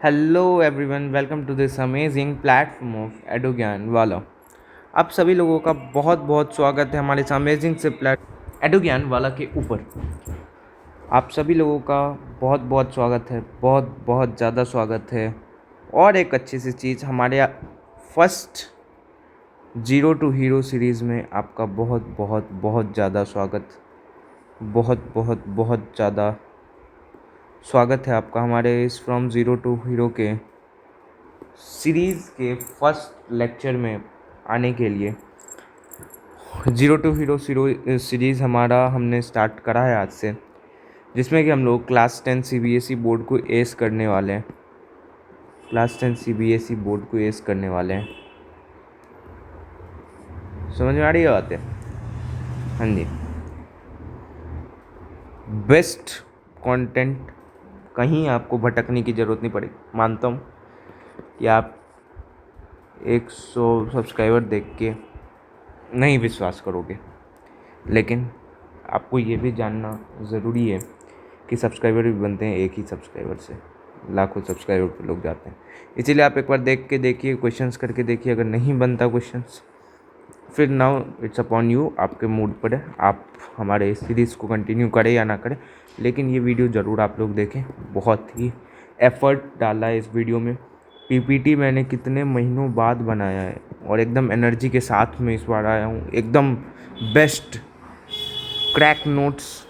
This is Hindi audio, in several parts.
Hello everyone, welcome to this amazing platform of Edugyan Wala. आप सभी लोगों का बहुत बहुत स्वागत है हमारे इस अमेजिंग से प्लेट एडुज्ञान वाला के ऊपर। आप सभी लोगों का बहुत बहुत स्वागत है, बहुत बहुत ज़्यादा स्वागत है। और एक अच्छी सी चीज़, हमारे first zero to hero series में आपका बहुत बहुत बहुत ज़्यादा स्वागत, बहुत बहुत बहुत ज़्यादा स्वागत है आपका हमारे इस फ्रॉम ज़ीरो टू हीरो के सीरीज़ के फर्स्ट लेक्चर में आने के लिए। ज़ीरो टू हीरो सीरीज़ हमारा हमने स्टार्ट करा है आज से, जिसमें कि हम लोग क्लास 10 सीबीएसई बोर्ड को एस करने वाले हैं। क्लास 10 सीबीएसई बोर्ड को एस करने वाले हैं। समझ में आ रही है बात है? हाँ जी। बेस्ट कंटेंट, कहीं आपको भटकने की ज़रूरत नहीं पड़ेगी। मानता हूँ कि आप 100 सब्सक्राइबर देख के नहीं विश्वास करोगे, लेकिन आपको ये भी जानना ज़रूरी है कि सब्सक्राइबर भी बनते हैं एक ही सब्सक्राइबर से, लाखों सब्सक्राइबर पे लोग जाते हैं। इसीलिए आप एक बार देख के देखिए, क्वेश्चंस करके देखिए। अगर नहीं बनता क्वेश्चंस, फिर नाउ इट्स अपॉन यू, आपके मूड पर है। आप हमारे इस सीरीज़ को कंटिन्यू करें या ना करें, लेकिन ये वीडियो ज़रूर आप लोग देखें। बहुत ही एफर्ट डाला है इस वीडियो में। पीपीटी मैंने कितने महीनों बाद बनाया है और एकदम एनर्जी के साथ में इस बार आया हूँ, एकदम बेस्ट क्रैक नोट्स,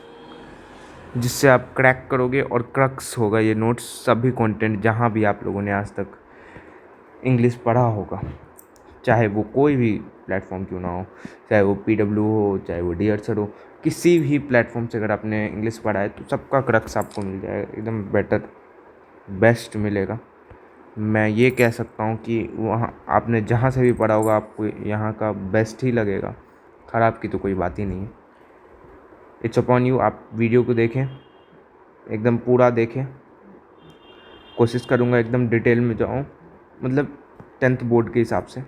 जिससे आप क्रैक करोगे और क्रक्स होगा ये नोट्स सभी कंटेंट जहाँ भी आप लोगों ने आज तक इंग्लिश पढ़ा होगा, चाहे वो कोई भी प्लेटफॉर्म क्यों ना हो, चाहे वो पीडब्ल्यू हो, चाहे वो डियर सर हो। किसी भी प्लेटफॉर्म से अगर आपने इंग्लिश पढ़ा है तो सबका क्रक्स आपको मिल जाएगा, एकदम बेटर बेस्ट मिलेगा। मैं ये कह सकता हूँ कि वहाँ आपने जहाँ से भी पढ़ा होगा आपको यहाँ का बेस्ट ही लगेगा, ख़राब की तो कोई बात ही नहीं है। इट्स अपॉन यू, आप वीडियो को देखें, एकदम पूरा देखें। कोशिश करूँगा एकदम डिटेल में जाऊँ, मतलब 10th बोर्ड के हिसाब से,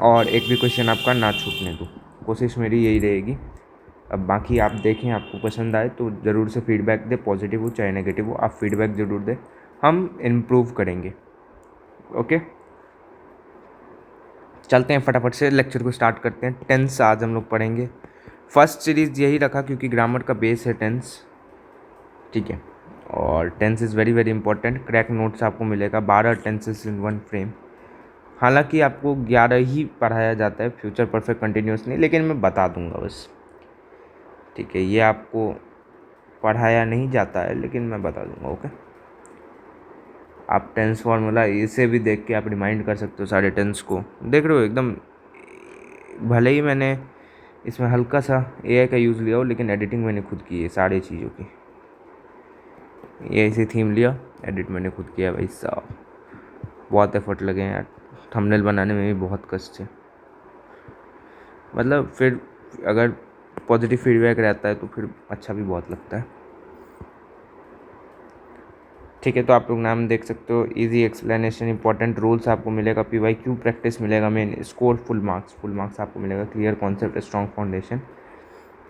और एक भी क्वेश्चन आपका ना छूटने दूँ। कोशिश मेरी यही रहेगी। अब बाकी आप देखें, आपको पसंद आए तो ज़रूर से फीडबैक दें, पॉजिटिव हो चाहे नेगेटिव हो, आप फीडबैक ज़रूर दें, हम इम्प्रूव करेंगे। ओके, चलते हैं फटाफट से लेक्चर को स्टार्ट करते हैं। टेंस आज हम लोग पढ़ेंगे। फर्स्ट सीरीज़ यही रखा क्योंकि ग्रामर का बेस है टेंस, ठीक है। और tense is very very important. Crack notes आपको मिलेगा 12 टेंसेस इन वन फ्रेम। हालांकि आपको 11 ही पढ़ाया जाता है, फ्यूचर परफेक्ट कंटिन्यूस नहीं, लेकिन मैं बता दूंगा बस, ठीक है। ये आपको पढ़ाया नहीं जाता है, लेकिन मैं बता दूंगा। ओके, आप टेंस फार्मूला इसे भी देख के आप रिमाइंड कर सकते हो सारे टेंस को। देख रहे हो एकदम, भले ही मैंने इसमें हल्का सा एआई का यूज़ लिया हो, लेकिन एडिटिंग मैंने खुद की है सारी चीज़ों की। ये ऐसी थीम लिया, एडिट मैंने खुद किया भाई साहब। बहुत एफर्ट लगे हैं यार, थंबनेल बनाने में भी बहुत कष्ट है। मतलब फिर अगर पॉजिटिव फीडबैक रहता है तो फिर अच्छा भी बहुत लगता है, ठीक है। तो आप लोग नाम देख सकते हो, इजी एक्सप्लेनेशन, इंपॉर्टेंट रूल्स आपको मिलेगा, PYQ प्रैक्टिस मिलेगा, मेन स्कोर फुल मार्क्स आपको मिलेगा, clear concept, strong foundation,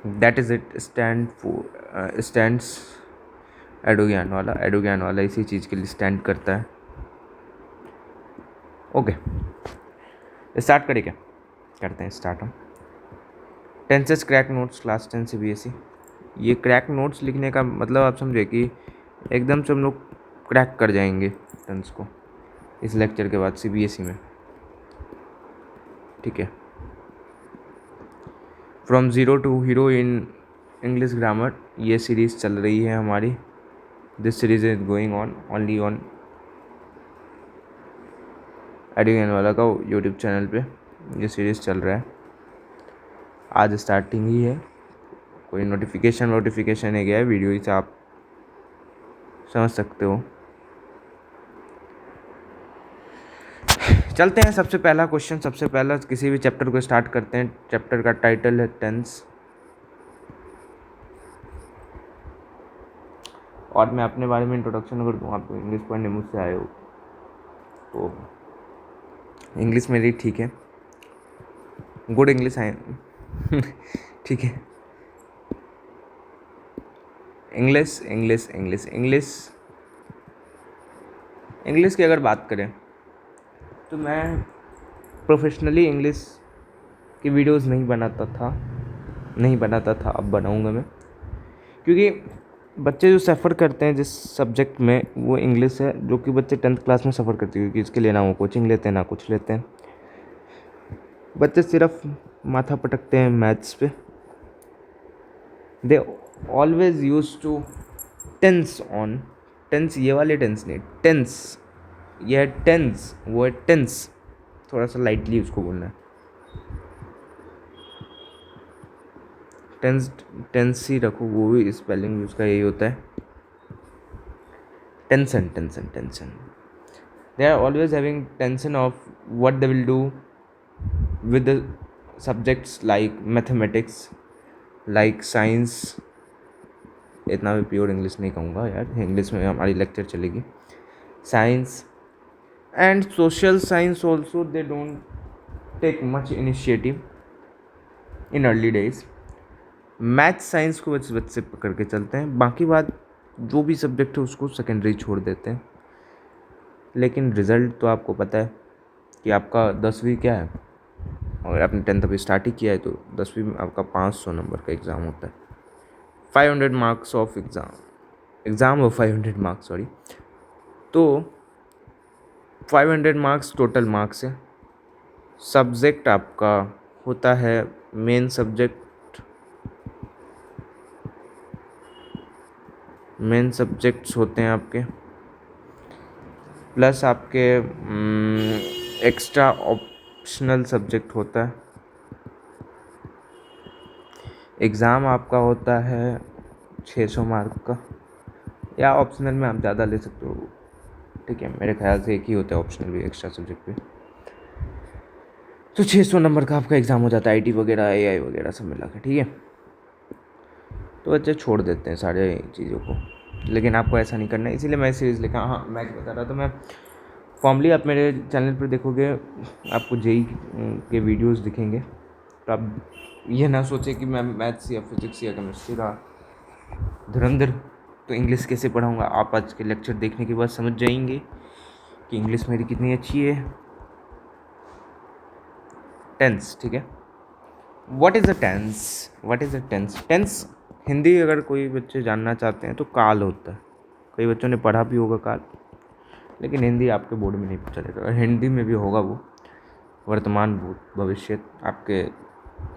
that is it stands Edugyan Wala इसी चीज़ के लिए स्टैंड करता है। ओके, स्टार्ट करें क्या? करते हैं स्टार्ट हम। Tenses crack notes class 10 CBSE। ये क्रैक नोट्स लिखने का मतलब आप समझे कि एकदम से हम लोग क्रैक कर जाएंगे टेंस को इस लेक्चर के बाद CBSE में, ठीक है। From zero to hero in English grammar, ये सीरीज़ चल रही है हमारी। This series is going on only on Edugyan Wala का यूट्यूब चैनल पे ये सीरीज़ चल रहा है। आज स्टार्टिंग ही है, कोई नोटिफिकेशन नहीं गया है, वीडियो ही से आप समझ सकते हो। चलते हैं, सबसे पहला क्वेश्चन, सबसे पहला किसी भी चैप्टर को स्टार्ट करते हैं। चैप्टर का टाइटल है टेंस, और मैं अपने बारे में इंट्रोडक्शन कर दूँ। आप इंग्लिश पढ़ने मुझसे आए हो तो इंग्लिश मेरी ठीक है, गुड इंग्लिश है ठीक है। English English English English English की अगर बात करें तो मैं प्रोफेशनली इंग्लिश की वीडियोस नहीं बनाता था, अब बनाऊंगा मैं, क्योंकि बच्चे जो सफ़र करते हैं जिस सब्जेक्ट में वो इंग्लिश है, जो कि बच्चे 10th क्लास में सफ़र करते हैं, क्योंकि इसके लिए ना वो कोचिंग लेते हैं ना कुछ लेते हैं। बच्चे सिर्फ माथा पटकते हैं मैथ्स पे। They always use to tense on tense, ये वाले टेंस नहीं, टेंस, ये है टेंस, वो है टेंस, थोड़ा सा लाइटली उसको बोलना है। टेंस टेंस ही रखो, वो भी स्पेलिंग उसका यही होता है, tension tension tension. They are always having tension of what they will do with the subjects like mathematics, like science. इतना भी प्योर इंग्लिश नहीं कहूँगा यार, इंग्लिश में हमारी लेक्चर चलेगी। Science and social science also, they don't take much initiative in early days. Math science को बच्चे पकड़ के चलते हैं, बाकी बात जो भी सब्जेक्ट है उसको सेकेंडरी छोड़ देते हैं। लेकिन रिज़ल्ट तो आपको पता है कि आपका 10वीं क्या है, और आपने 10th अभी स्टार्ट ही किया है, तो 10वीं में आपका 500 नंबर का एग्ज़ाम होता है, 500 मार्क्स ऑफ एग्ज़ाम और 500 मार्क्स, सॉरी। तो 500 मार्क्स टोटल मार्क्स है। सब्जेक्ट आपका होता है मेन सब्जेक्ट्स होते हैं आपके, प्लस आपके एक्स्ट्रा ऑप्शनल सब्जेक्ट होता है। एग्ज़ाम आपका होता है 600 मार्क का, या ऑप्शनल में आप ज़्यादा ले सकते हो, ठीक है, मेरे ख्याल से एक ही होता है ऑप्शनल भी एक्स्ट्रा सब्जेक्ट पे। तो 600 नंबर का आपका एग्ज़ाम हो जाता है, आईटी वगैरह एआई वगैरह सब मिला के, ठीक है। तो बच्चे छोड़ देते हैं सारे चीज़ों को, लेकिन आपको ऐसा नहीं करना है, इसीलिए मैं सीरीज़ लिखा। हाँ, मैं बता रहा था, मैं फॉर्मली आप मेरे चैनल पर देखोगे आपको जेई के वीडियोस दिखेंगे, तो आप ये ना सोचें कि मैं मैथ्स या फिजिक्स या केमिस्ट्री का धुरंधर तो इंग्लिश कैसे पढ़ाऊँगा। आप आज के लेक्चर देखने के बाद समझ जाएंगे कि इंग्लिश मेरी कितनी अच्छी है। टेंस, ठीक है, what is a tense? Tense Hindi अगर कोई बच्चे जानना चाहते हैं तो काल होता है। कई बच्चों ने पढ़ा भी होगा काल, लेकिन हिंदी आपके बोर्ड में नहीं चलेगा। और हिंदी में भी होगा वो वर्तमान भविष्य आपके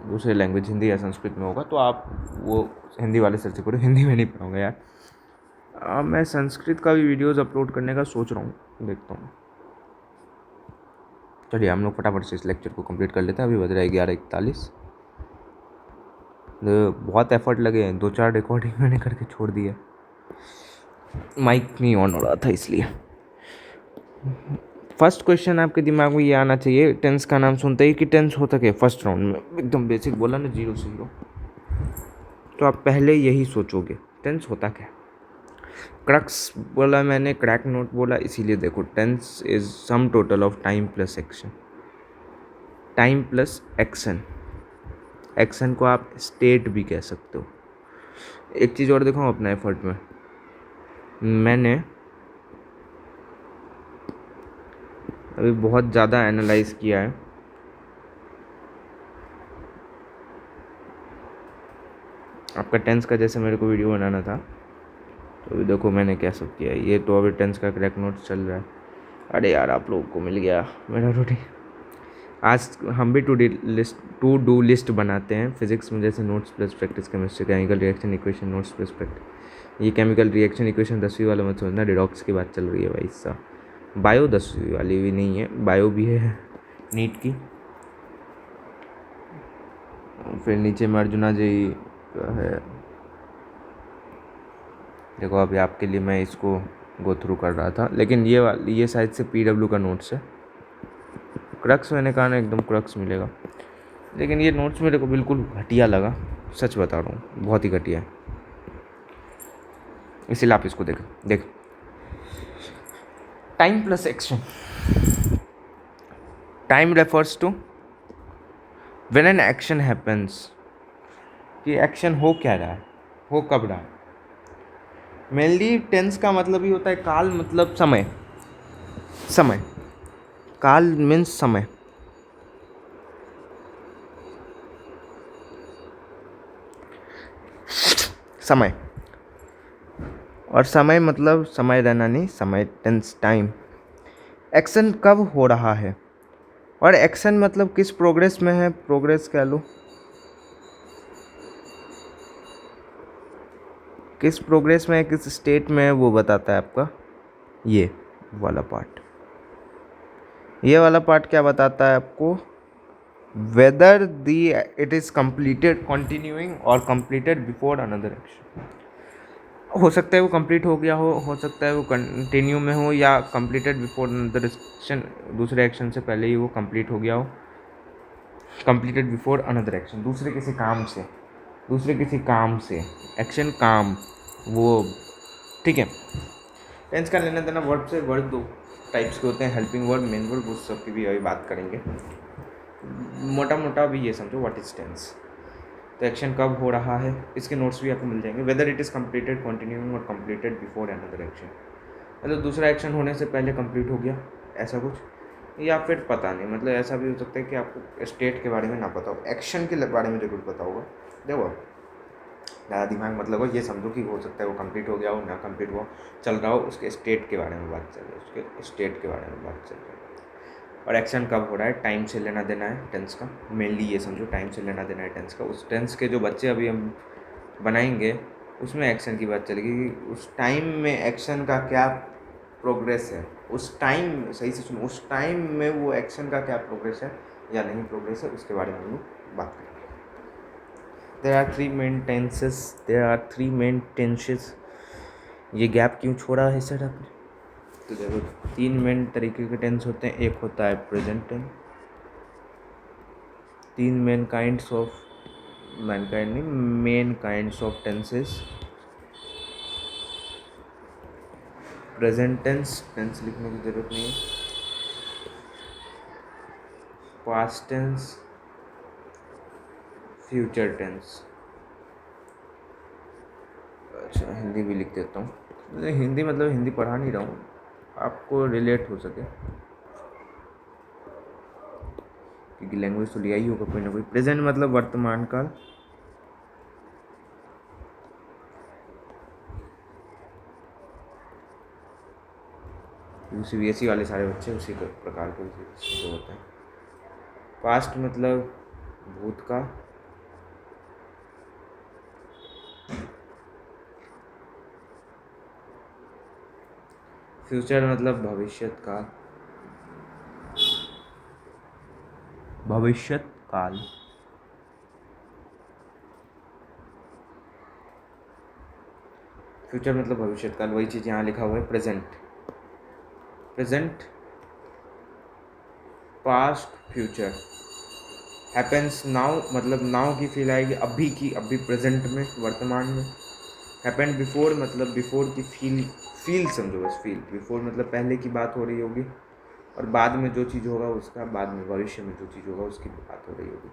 दूसरे लैंग्वेज हिंदी या संस्कृत में होगा, तो आप वो हिंदी वाले सर से करो, हिंदी में नहीं पढ़ाऊँगा यार। मैं संस्कृत का भी वीडियोज़ अपलोड करने का सोच रहा हूँ, देखता हूँ। चलिए हम लोग फटाफट से इस लेक्चर को कंप्लीट कर लेते हैं। अभी बज रहा है 11:41। बहुत एफर्ट लगे हैं, 2-4 रिकॉर्डिंग मैंने करके छोड़ दिया, माइक नहीं ऑन हो रहा था इसलिए। फर्स्ट क्वेश्चन आपके दिमाग में ये आना चाहिए टेंस का नाम सुनते ही कि टेंस होता क्या। फर्स्ट राउंड में एकदम बेसिक बोला ना, 0 से 0, तो आप पहले यही सोचोगे टेंस होता क्या। क्रक्स बोला मैंने, क्रैक नोट बोला, इसीलिए देखो tense is sum total of time plus action. Time plus action, action को आप स्टेट भी कह सकते हो। एक चीज़ और देखो अपना एफर्ट में, मैंने अभी बहुत ज़्यादा एनालाइज किया है। आपका टेंस का जैसे मेरे को वीडियो बनाना था, तो अभी देखो मैंने क्या सब किया है। ये तो अभी टेंस का क्रैक नोट चल रहा है। अरे यार आप लोगों को मिल गया मेरा रूटीन। आज हम भी टू डू लिस्ट बनाते हैं फिजिक्स में, जैसे notes plus practice, chemistry chemical reaction equation notes plus practice. ये केमिकल रिएक्शन इक्वेशन 10वीं वाला मत समझना, रिडॉक्स की बात चल रही है भाई साहब। बायो 10वीं वाली भी नहीं है, बायो भी है नीट की। फिर नीचे में अर्जुना जी है, देखो अभी आपके लिए मैं इसको गो थ्रू कर रहा था, लेकिन ये शायद से PW का नोट्स है। क्रक्स मैंने कहा ना, एकदम क्रक्स मिलेगा, लेकिन ये नोट्स मेरे को बिल्कुल घटिया लगा, सच बता रहा हूँ, बहुत ही घटिया है, इसीलिए आप इसको देख। Time plus action, time refers to when an action happens, कि एक्शन हो क्या रहा है, हो कब रहा है। मेनली टेंस का मतलब ही होता है काल, मतलब समय। समय, काल मीन्स समय। समय और समय मतलब समय रहना नहीं, समय टेंस टाइम। एक्शन कब हो रहा है, और एक्शन मतलब किस प्रोग्रेस में है, प्रोग्रेस कह लो, किस प्रोग्रेस में है, किस स्टेट में है, वो बताता है आपका ये वाला पार्ट। ये वाला पार्ट क्या बताता है आपको, weather the it is completed continuing और कंप्लीटेड बिफोर अनदर एक्शन। हो सकता है वो कंप्लीट हो गया हो सकता है वो कंटिन्यू में हो, या कंप्लीटेड बिफोर अनदर एक्शन, दूसरे एक्शन से पहले ही वो कंप्लीट हो गया हो। कंप्लीटेड बिफोर अनदर एक्शन, दूसरे किसी काम से, दूसरे किसी काम से, एक्शन काम वो, ठीक है। टेंस का लेना देना वर्ब से, वर्ब दो टाइप्स के होते हैं, हेल्पिंग वर्ब, मेन वर्ब, उस सब की भी अभी बात करेंगे। मोटा मोटा भी ये समझो व्हाट इज टेंस। तो एक्शन कब हो रहा है, इसके नोट्स भी आपको मिल जाएंगे। Whether it is completed continuing और कंप्लीटेड बिफोर अनदर एक्शन, मतलब दूसरा एक्शन होने से पहले कंप्लीट हो गया ऐसा कुछ, या फिर पता नहीं, मतलब ऐसा भी हो सकता है कि आपको स्टेट के बारे में ना पता हो, एक्शन के बारे में ज़रूर पता होगा। देखो ज़्यादा दिमाग मतलब हो, ये समझो कि हो सकता है वो कंप्लीट हो गया हो, ना कंप्लीट हुआ, चल रहा हो, उसके स्टेट के बारे में बात चल रही है, उसके स्टेट के बारे में बात चल रही है। और एक्शन कब हो रहा है, टाइम से लेना देना है टेंस का, मेनली ये समझो टाइम से लेना देना है टेंस का। उस टेंस के जो बच्चे अभी हम बनाएंगे उसमें एक्शन की बात चलेगी कि उस टाइम में एक्शन का क्या प्रोग्रेस है, उस टाइम, सही से सुनो, उस टाइम में वो एक्शन का क्या प्रोग्रेस है या नहीं प्रोग्रेस है, उसके बारे में हम लोग बात करेंगे। There are three main tenses. ये गैप क्यों छोड़ा है सर आपने, तो देखो 3 मेन तरीके के टेंस होते हैं। एक होता है present tense, 3 main kinds of, main kinds of tenses. Present tense, tense लिखने की जरूरत नहीं है, पास्ट टेंस, फ्यूचर टेंस। अच्छा हिंदी भी लिख देता हूँ, हिंदी मतलब हिंदी पढ़ा नहीं रहा हूँ, आपको रिलेट हो सके, क्योंकि लैंग्वेज तो लिया ही होगा कोई ना कोई। प्रेजेंट मतलब वर्तमान काल, CBSE वाले सारे बच्चे उसी प्रकार के जो होते हैं। पास्ट मतलब भूतकाल, फ्यूचर मतलब भविष्यत काल, भविष्यत काल। फ्यूचर मतलब भविष्यत काल, वही चीज़ यहाँ लिखा हुआ है present, present, past, future. Happens now मतलब नाउ की फील आएगी, अभी की, अभी प्रेजेंट में, वर्तमान में। हैपेंड बिफोर मतलब बिफोर की फील समझो बस, फील। बिफोर मतलब पहले की बात हो रही होगी, और बाद में जो चीज़ होगा उसका, बाद में भविष्य में जो चीज़ होगा उसकी बात हो रही होगी।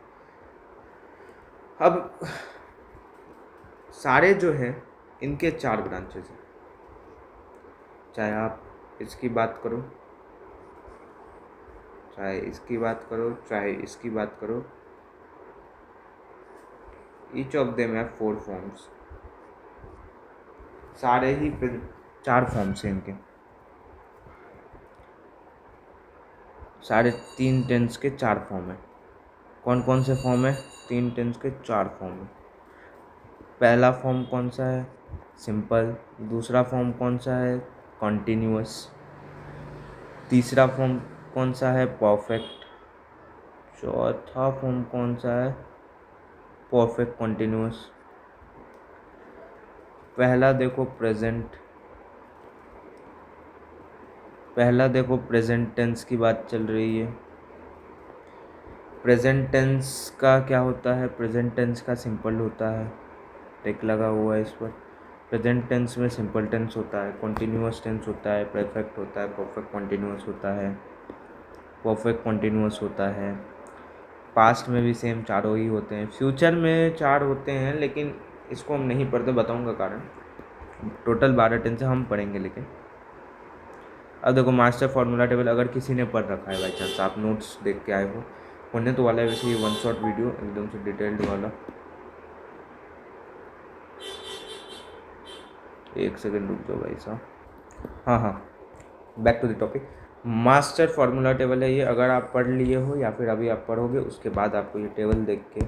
अब सारे जो है इनके 4 ब्रांचेस हैं, चाहे आप इसकी बात करो, चाहे इसकी बात करो, चाहे इसकी बात करो, each of them have 4 forms. सारे ही 4 फॉर्म्स हैं इनके, सारे 3 टेंस के 4 फॉर्म है। कौन कौन से फॉर्म है, 3 टेंस के 4 फॉर्म है। पहला फॉर्म कौन सा है, सिंपल। दूसरा फॉर्म कौन सा है, कॉन्टिन्यूअस। तीसरा फॉर्म कौन सा है, परफेक्ट। चौथा फॉर्म कौन सा है, परफेक्ट कॉन्टिन्यूअस। पहला देखो प्रेजेंट, पहला देखो प्रेजेंट टेंस की बात चल रही है। प्रेजेंट टेंस का क्या होता है, प्रेजेंट टेंस का सिंपल होता है, टिक लगा हुआ है इस पर। प्रेजेंट टेंस में सिंपल टेंस होता है, कॉन्टिन्यूअस टेंस होता है, परफेक्ट होता है, परफेक्ट कॉन्टिन्यूअस होता है, परफेक्ट कॉन्टिन्यूअस होता है। पास्ट में भी सेम चारों ही होते हैं। फ्यूचर में 4 होते हैं, लेकिन इसको हम नहीं पढ़ते, बताऊंगा कारण। टोटल 12 टेंस हम पढ़ेंगे, लेकिन अब देखो मास्टर फार्मूला टेबल अगर किसी ने पढ़ रखा है बाई चांस, आप नोट्स देख के आए हो, होने तो वाला है वैसे ये वन शॉट वीडियो एकदम से डिटेल्ड वाला। एक सेकेंड रुक जाओ भाई साहब। हाँ हाँ, back to the topic. Master formula table है ये, अगर आप पढ़ लिए हो या फिर अभी आप पढ़ोगे उसके बाद आपको ये टेबल देख के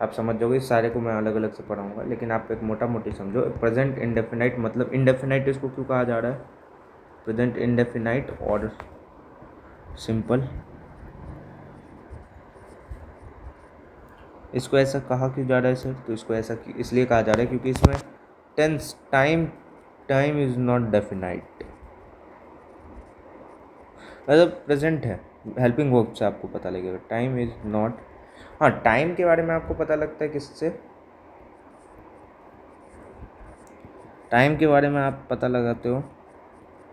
आप समझ जाओगे। इस सारे को मैं अलग अलग से पढ़ाऊँगा, लेकिन आप एक मोटा मोटी समझो। प्रेजेंट इंडेफिनाइट मतलब इंडेफिनाइट इसको क्यों कहा जा रहा है, प्रेजेंट इंडेफिनाइट और सिंपल, इसको ऐसा कहा क्यों जा रहा है सर? तो इसको ऐसा इसलिए कहा जा रहा है क्योंकि इसमें tense time is not definite, मतलब प्रेजेंट है। हेल्पिंग वर्ब से आपको पता लगेगा टाइम इज़ नॉट। हाँ, टाइम के बारे में आपको पता लगता है किससे? टाइम के बारे में आप पता लगाते हो,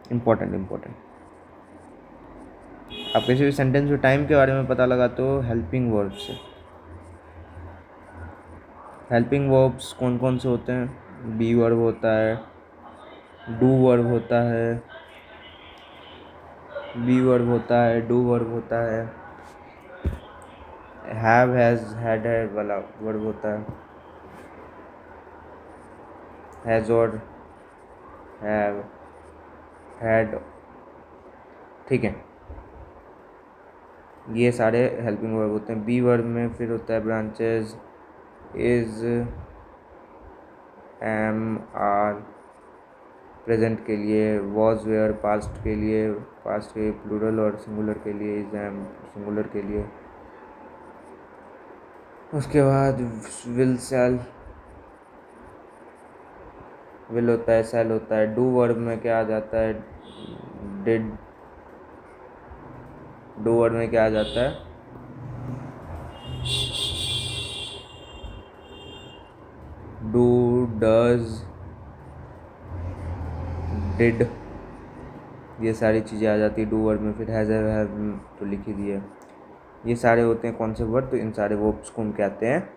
इम्पोर्टेंट, आप किसी भी सेंटेंस में टाइम के बारे में पता लगाते हो हेल्पिंग वर्ब से। हेल्पिंग वर्ब्स कौन कौन से होते हैं? बी वर्ब होता है, डू वर्ब होता है, बी वर्ब होता है, डू वर्ब होता है, हैव हैज़ हैड है वाला वर्ब होता है, हैज़ और हैव हैड, ठीक है, ये सारे हेल्पिंग वर्ब होते हैं। बी वर्ब में फिर होता है branches, is, am, are present के लिए, वॉज, वेयर पास्ट के लिए, पास्ट के प्लूरल और सिंगुलर के लिए, इज, एम सिंगुलर के लिए। उसके बाद विल, सेल, विल होता है, सेल होता है। डू वर्ब में क्या आ जाता है? डिड, डू वर्ब में क्या आ जाता है? डू, डज, डिड, ये सारी चीज़ें आ जाती है डू वर्ब में। फिर हैज़, हैव तो लिख ही दिए। ये सारे होते हैं कौन से वर्ब? तो इन सारे वर्ब्स को हम कहते हैं,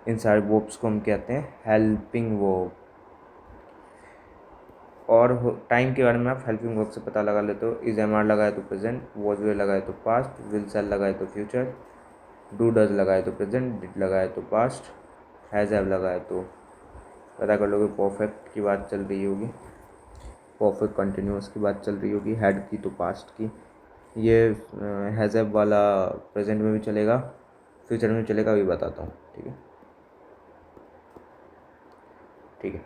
इन सारे वर्ब्स को हम कहते हैं हेल्पिंग वर्ब। और टाइम के बारे में आप हेल्पिंग वर्ब से पता लगा लेते हो। इज, एम, आर लगाए तो प्रेजेंट, वॉज, वेयर लगाए तो पास्ट, विल, सेल लगाए तो फ्यूचर, डू, डज लगाए तो प्रेजेंट, डिड लगाए तो पास्ट, हैज़, हैव लगाए तो, पता कर लोगे परफेक्ट की बात चल रही होगी, परफेक्ट कंटिन्यूस की बात चल रही होगी, हैड की तो पास्ट की। ये हैज़, हैव वाला प्रेजेंट में भी चलेगा, फ्यूचर में चलेगा, अभी बताता हूँ, ठीक है, ठीक है।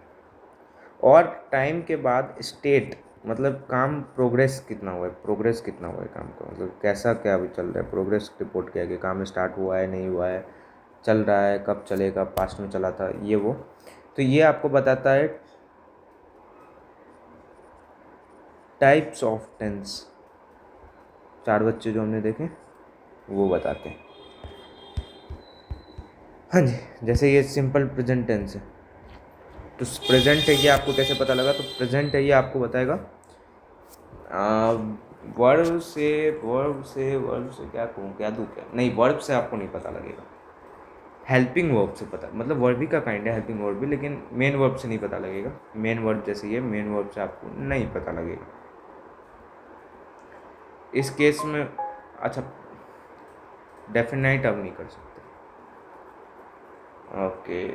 और टाइम के बाद स्टेट मतलब काम, प्रोग्रेस कितना हुआ है, प्रोग्रेस कितना हुआ है काम का, मतलब कैसा क्या अभी चल रहा है, प्रोग्रेस रिपोर्ट किया कि काम स्टार्ट हुआ है, नहीं हुआ है, चल रहा है, कब चलेगा, पास्ट में चला था, ये वो। तो ये आपको बताता है टाइप्स ऑफ टेंस। 4 बच्चे जो हमने देखे वो बताते हैं। हाँ जी, जैसे ये सिंपल प्रेजेंट टेंस है, तो प्रेजेंट है ये आपको कैसे पता लगा? तो प्रेजेंट है ये आपको बताएगा वर्ब से क्या कहूँ, क्या दूँ, क्या नहीं, वर्ब से आपको नहीं पता लगेगा, हेल्पिंग वर्ब से पता, मतलब वर्ब ही का काइंड है हेल्पिंग वर्ब भी, लेकिन मेन वर्ब से नहीं पता लगेगा। मेन वर्ब जैसे ये मेन वर्ब से आपको नहीं पता लगेगा इस केस में। अच्छा, डेफिनाइट अब नहीं कर सकते, ओके,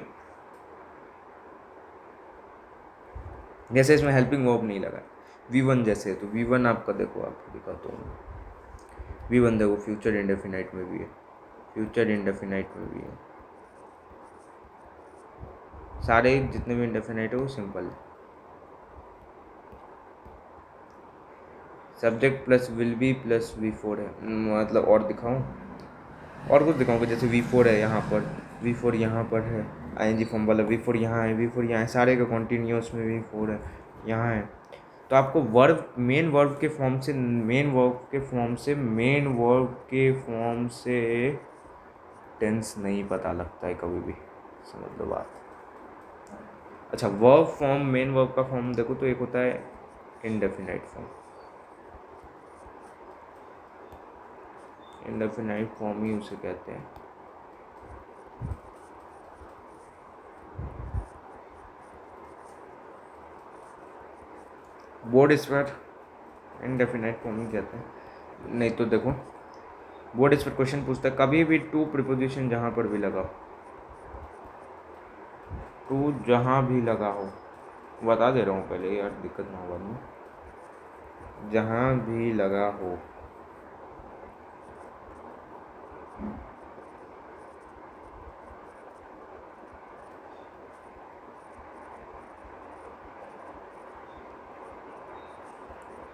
जैसे इसमें हेल्पिंग वर्ब नहीं लगा, V1 जैसे है, तो V1 आपका देखो, आपको दिखाता हूँ। V1 देखो फ्यूचर इंडेफिनाइट में भी है, फ्यूचर इंडेफिनाइट में भी है, सारे जितने भी इंडेफिनाइट है वो सिंपल है। Subject plus will be plus V4 है, मतलब और दिखाऊं, और कुछ दिखाऊंगा, जैसे V4 है यहाँ पर, V4 यहाँ पर है, ING फॉर्म वाला V4 यहाँ है, V4 यहाँ है, सारे का कॉन्टीन्यूस में V4 है, यहाँ है। तो आपको वर्ब, मेन वर्ब के फॉर्म से, मेन वर्ब के फॉर्म से टेंस नहीं पता लगता है कभी भी, समझ लो बात। अच्छा, वर्ब फॉर्म, मेन वर्ब का फॉर्म देखो तो एक होता है इंडेफिनाइट फॉर्म, इंडेफिनाइट फॉर्म ही उसे कहते हैं। बोर्ड इस पर इनडेफिनाइट फॉर्म ही कहते हैं। नहीं तो देखो बोर्ड इस पर क्वेश्चन पूछता है कभी भी टू प्रीपोजिशन जहाँ पर भी लगा हो, टू जहाँ भी लगा हो, बता दे रहा हूँ पहले यार दिक्कत ना हो बाद में, जहाँ भी लगा हो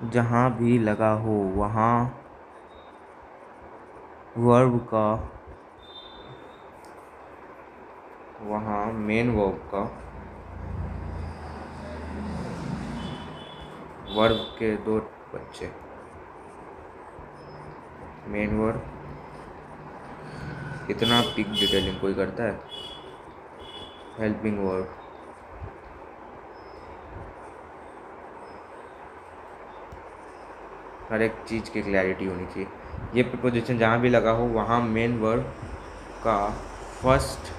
जहाँ भी लगा हो वहाँ वर्ब का, वहाँ मेन वर्ब का, वर्ब के दो बच्चे, मेन वर्ब, इतना पिक डिटेलिंग कोई करता है, हेल्पिंग वर्ब, हर एक चीज़ की क्लैरिटी होनी चाहिए। ये प्रीपोजिशन जहाँ भी लगा हो वहाँ मेन वर्ब का फर्स्ट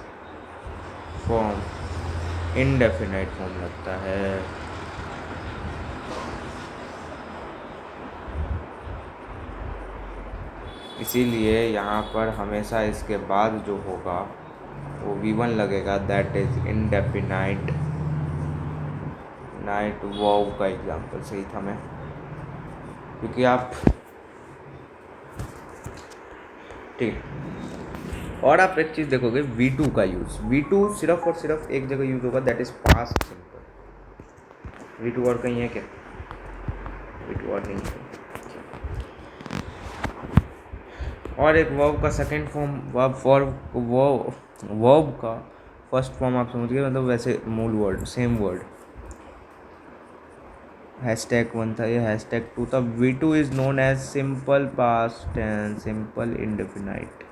फॉर्म इनडेफिनाइट फॉर्म लगता है। इसीलिए यहाँ पर हमेशा इसके बाद जो होगा वो V1 लगेगा, that is indefinite night verb का एग्जाम्पल सही था मैं, क्योंकि आप ठीक। और आप एक चीज़ देखोगे V2 का यूज़, V2 सिर्फ और सिर्फ एक जगह यूज़ होगा, that is past simple. V2 और कहीं है क्या? V2 और नहीं है। और एक वर्ब का सेकंड फॉर्म, वर्ब का फर्स्ट फॉर्म आप समझ गए, मतलब वैसे मूल वर्ड सेम वर्ड। #1 था, ये #2 था। V2 is known as simple past tense, simple indefinite.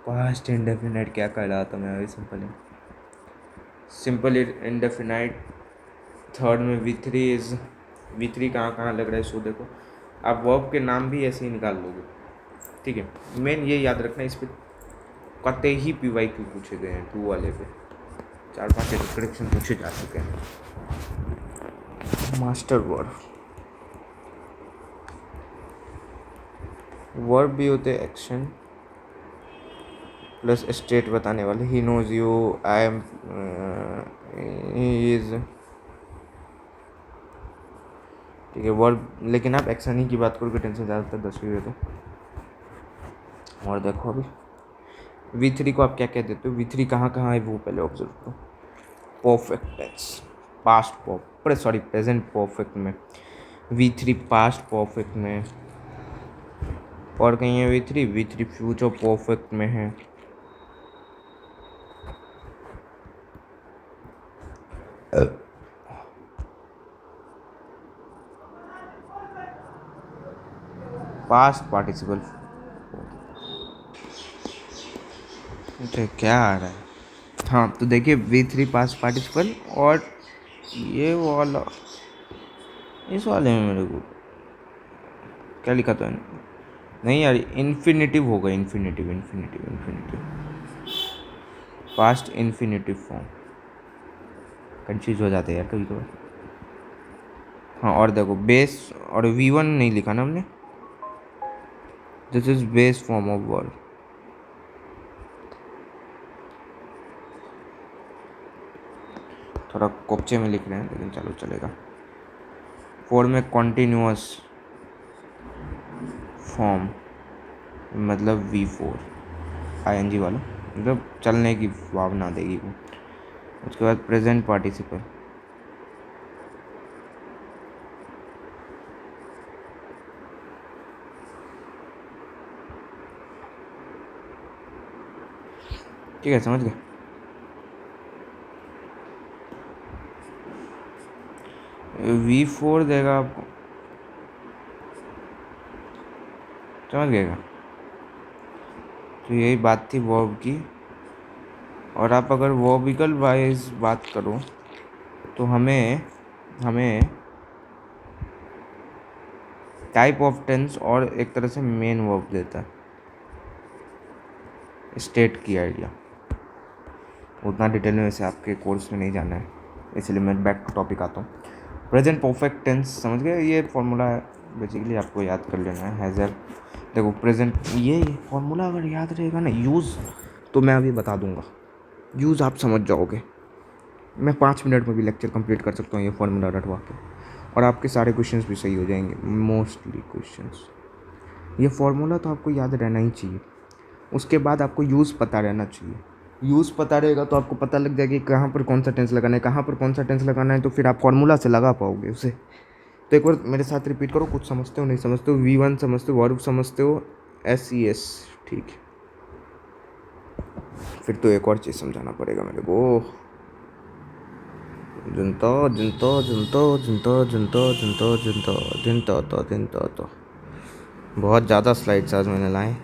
Past indefinite क्या कहलाता मैं अभी सिंपल इंडेफिनाइट। थर्ड में V3 कहाँ कहाँ लग रहा है सो देखो, आप वर्ब के नाम भी ऐसे ही निकाल लोगे, ठीक है। मेन ये याद रखना, इस पर कतई ही PYQ पूछे गए हैं, 2 वाले पे 4-5 डिस्क्रिप्शन पूछे जा चुके हैं। मास्टर वर्ब भी होते हैं एक्शन प्लस स्टेट बताने वाले। He knows you, I am, he is, ठीक है वर्ब। लेकिन आप एक्शन ही की बात करोगे टेंशन ज़्यादातर 10वीं में तो। और देखो अभी V3 को आप क्या कह देते हो, V3 कहाँ कहाँ है वो पहले ऑब्जर्व करो। परफेक्ट टेंस, प्रेजेंट परफेक्ट में, V3 पास्ट परफेक्ट में, और कहीं है V3 फ्यूचर परफेक्ट में है। पास्ट पार्टिसिपल, क्या आ रहा है? हाँ तो देखिए V3 पास्ट पार्टिसिपल, और ये वाला इस वाले में मेरे को क्या लिखा था, नहीं यार इन्फिनेटिव होगा, infinitive past infinitive form. Confuse हो जाते हैं यार कभी कभार। हाँ और देखो बेस, और V1 नहीं लिखा ना हमने, this is base form of verb. थोड़ा कोपचे में लिख रहे हैं लेकिन चलो चलेगा। 4 में कॉन्टिन्यूअस फॉर्म, मतलब V4 ING वाला, मतलब चलने की भावना देगी वो। उसके बाद प्रेजेंट पार्टिसिपल, ठीक है समझ गए। V4 देगा आपको, समझ गएगा। तो यही बात थी वर्ब की। और आप अगर वर्बिकल वाइज बात करो तो हमें टाइप ऑफ टेंस और एक तरह से मेन वर्ब देता है, स्टेट की आइडिया। उतना डिटेल में वैसे आपके कोर्स में नहीं जाना है। इसलिए मैं बैक टू टॉपिक आता हूँ। प्रेजेंट परफेक्ट टेंस समझ गए, ये फॉर्मूला है बेसिकली, आपको याद कर लेना है। हैज़र देखो प्रेजेंट, ये फॉर्मूला अगर याद रहेगा ना, यूज़ तो मैं अभी बता दूंगा, यूज़ आप समझ जाओगे। मैं 5 मिनट में भी लेक्चर कंप्लीट कर सकता हूँ ये फॉर्मूला रटवा के, और आपके सारे क्वेश्चंस भी सही हो जाएंगे, मोस्टली क्वेश्चंस। ये फॉर्मूला तो आपको याद रहना ही चाहिए। उसके बाद आपको यूज़ पता रहना चाहिए। यूज़ पता रहेगा तो आपको पता लग जाएगा कि कहाँ पर कौन सा टेंस लगाना है, कहाँ पर कौन सा टेंस लगाना है, तो फिर आप फॉर्मूला से लगा पाओगे उसे। तो एक बार मेरे साथ रिपीट करो, कुछ समझते हो नहीं समझते हो, V1 समझते हो, वर्ब समझते हो, SES, ठीक है। फिर तो एक और चीज़ समझाना पड़ेगा मेरे को। जिनता जिनता जिनता जिनता जिनता जिनता जिनता जिनता तो जिनता तो बहुत ज़्यादा स्लाइड्स आज मैंने लाए,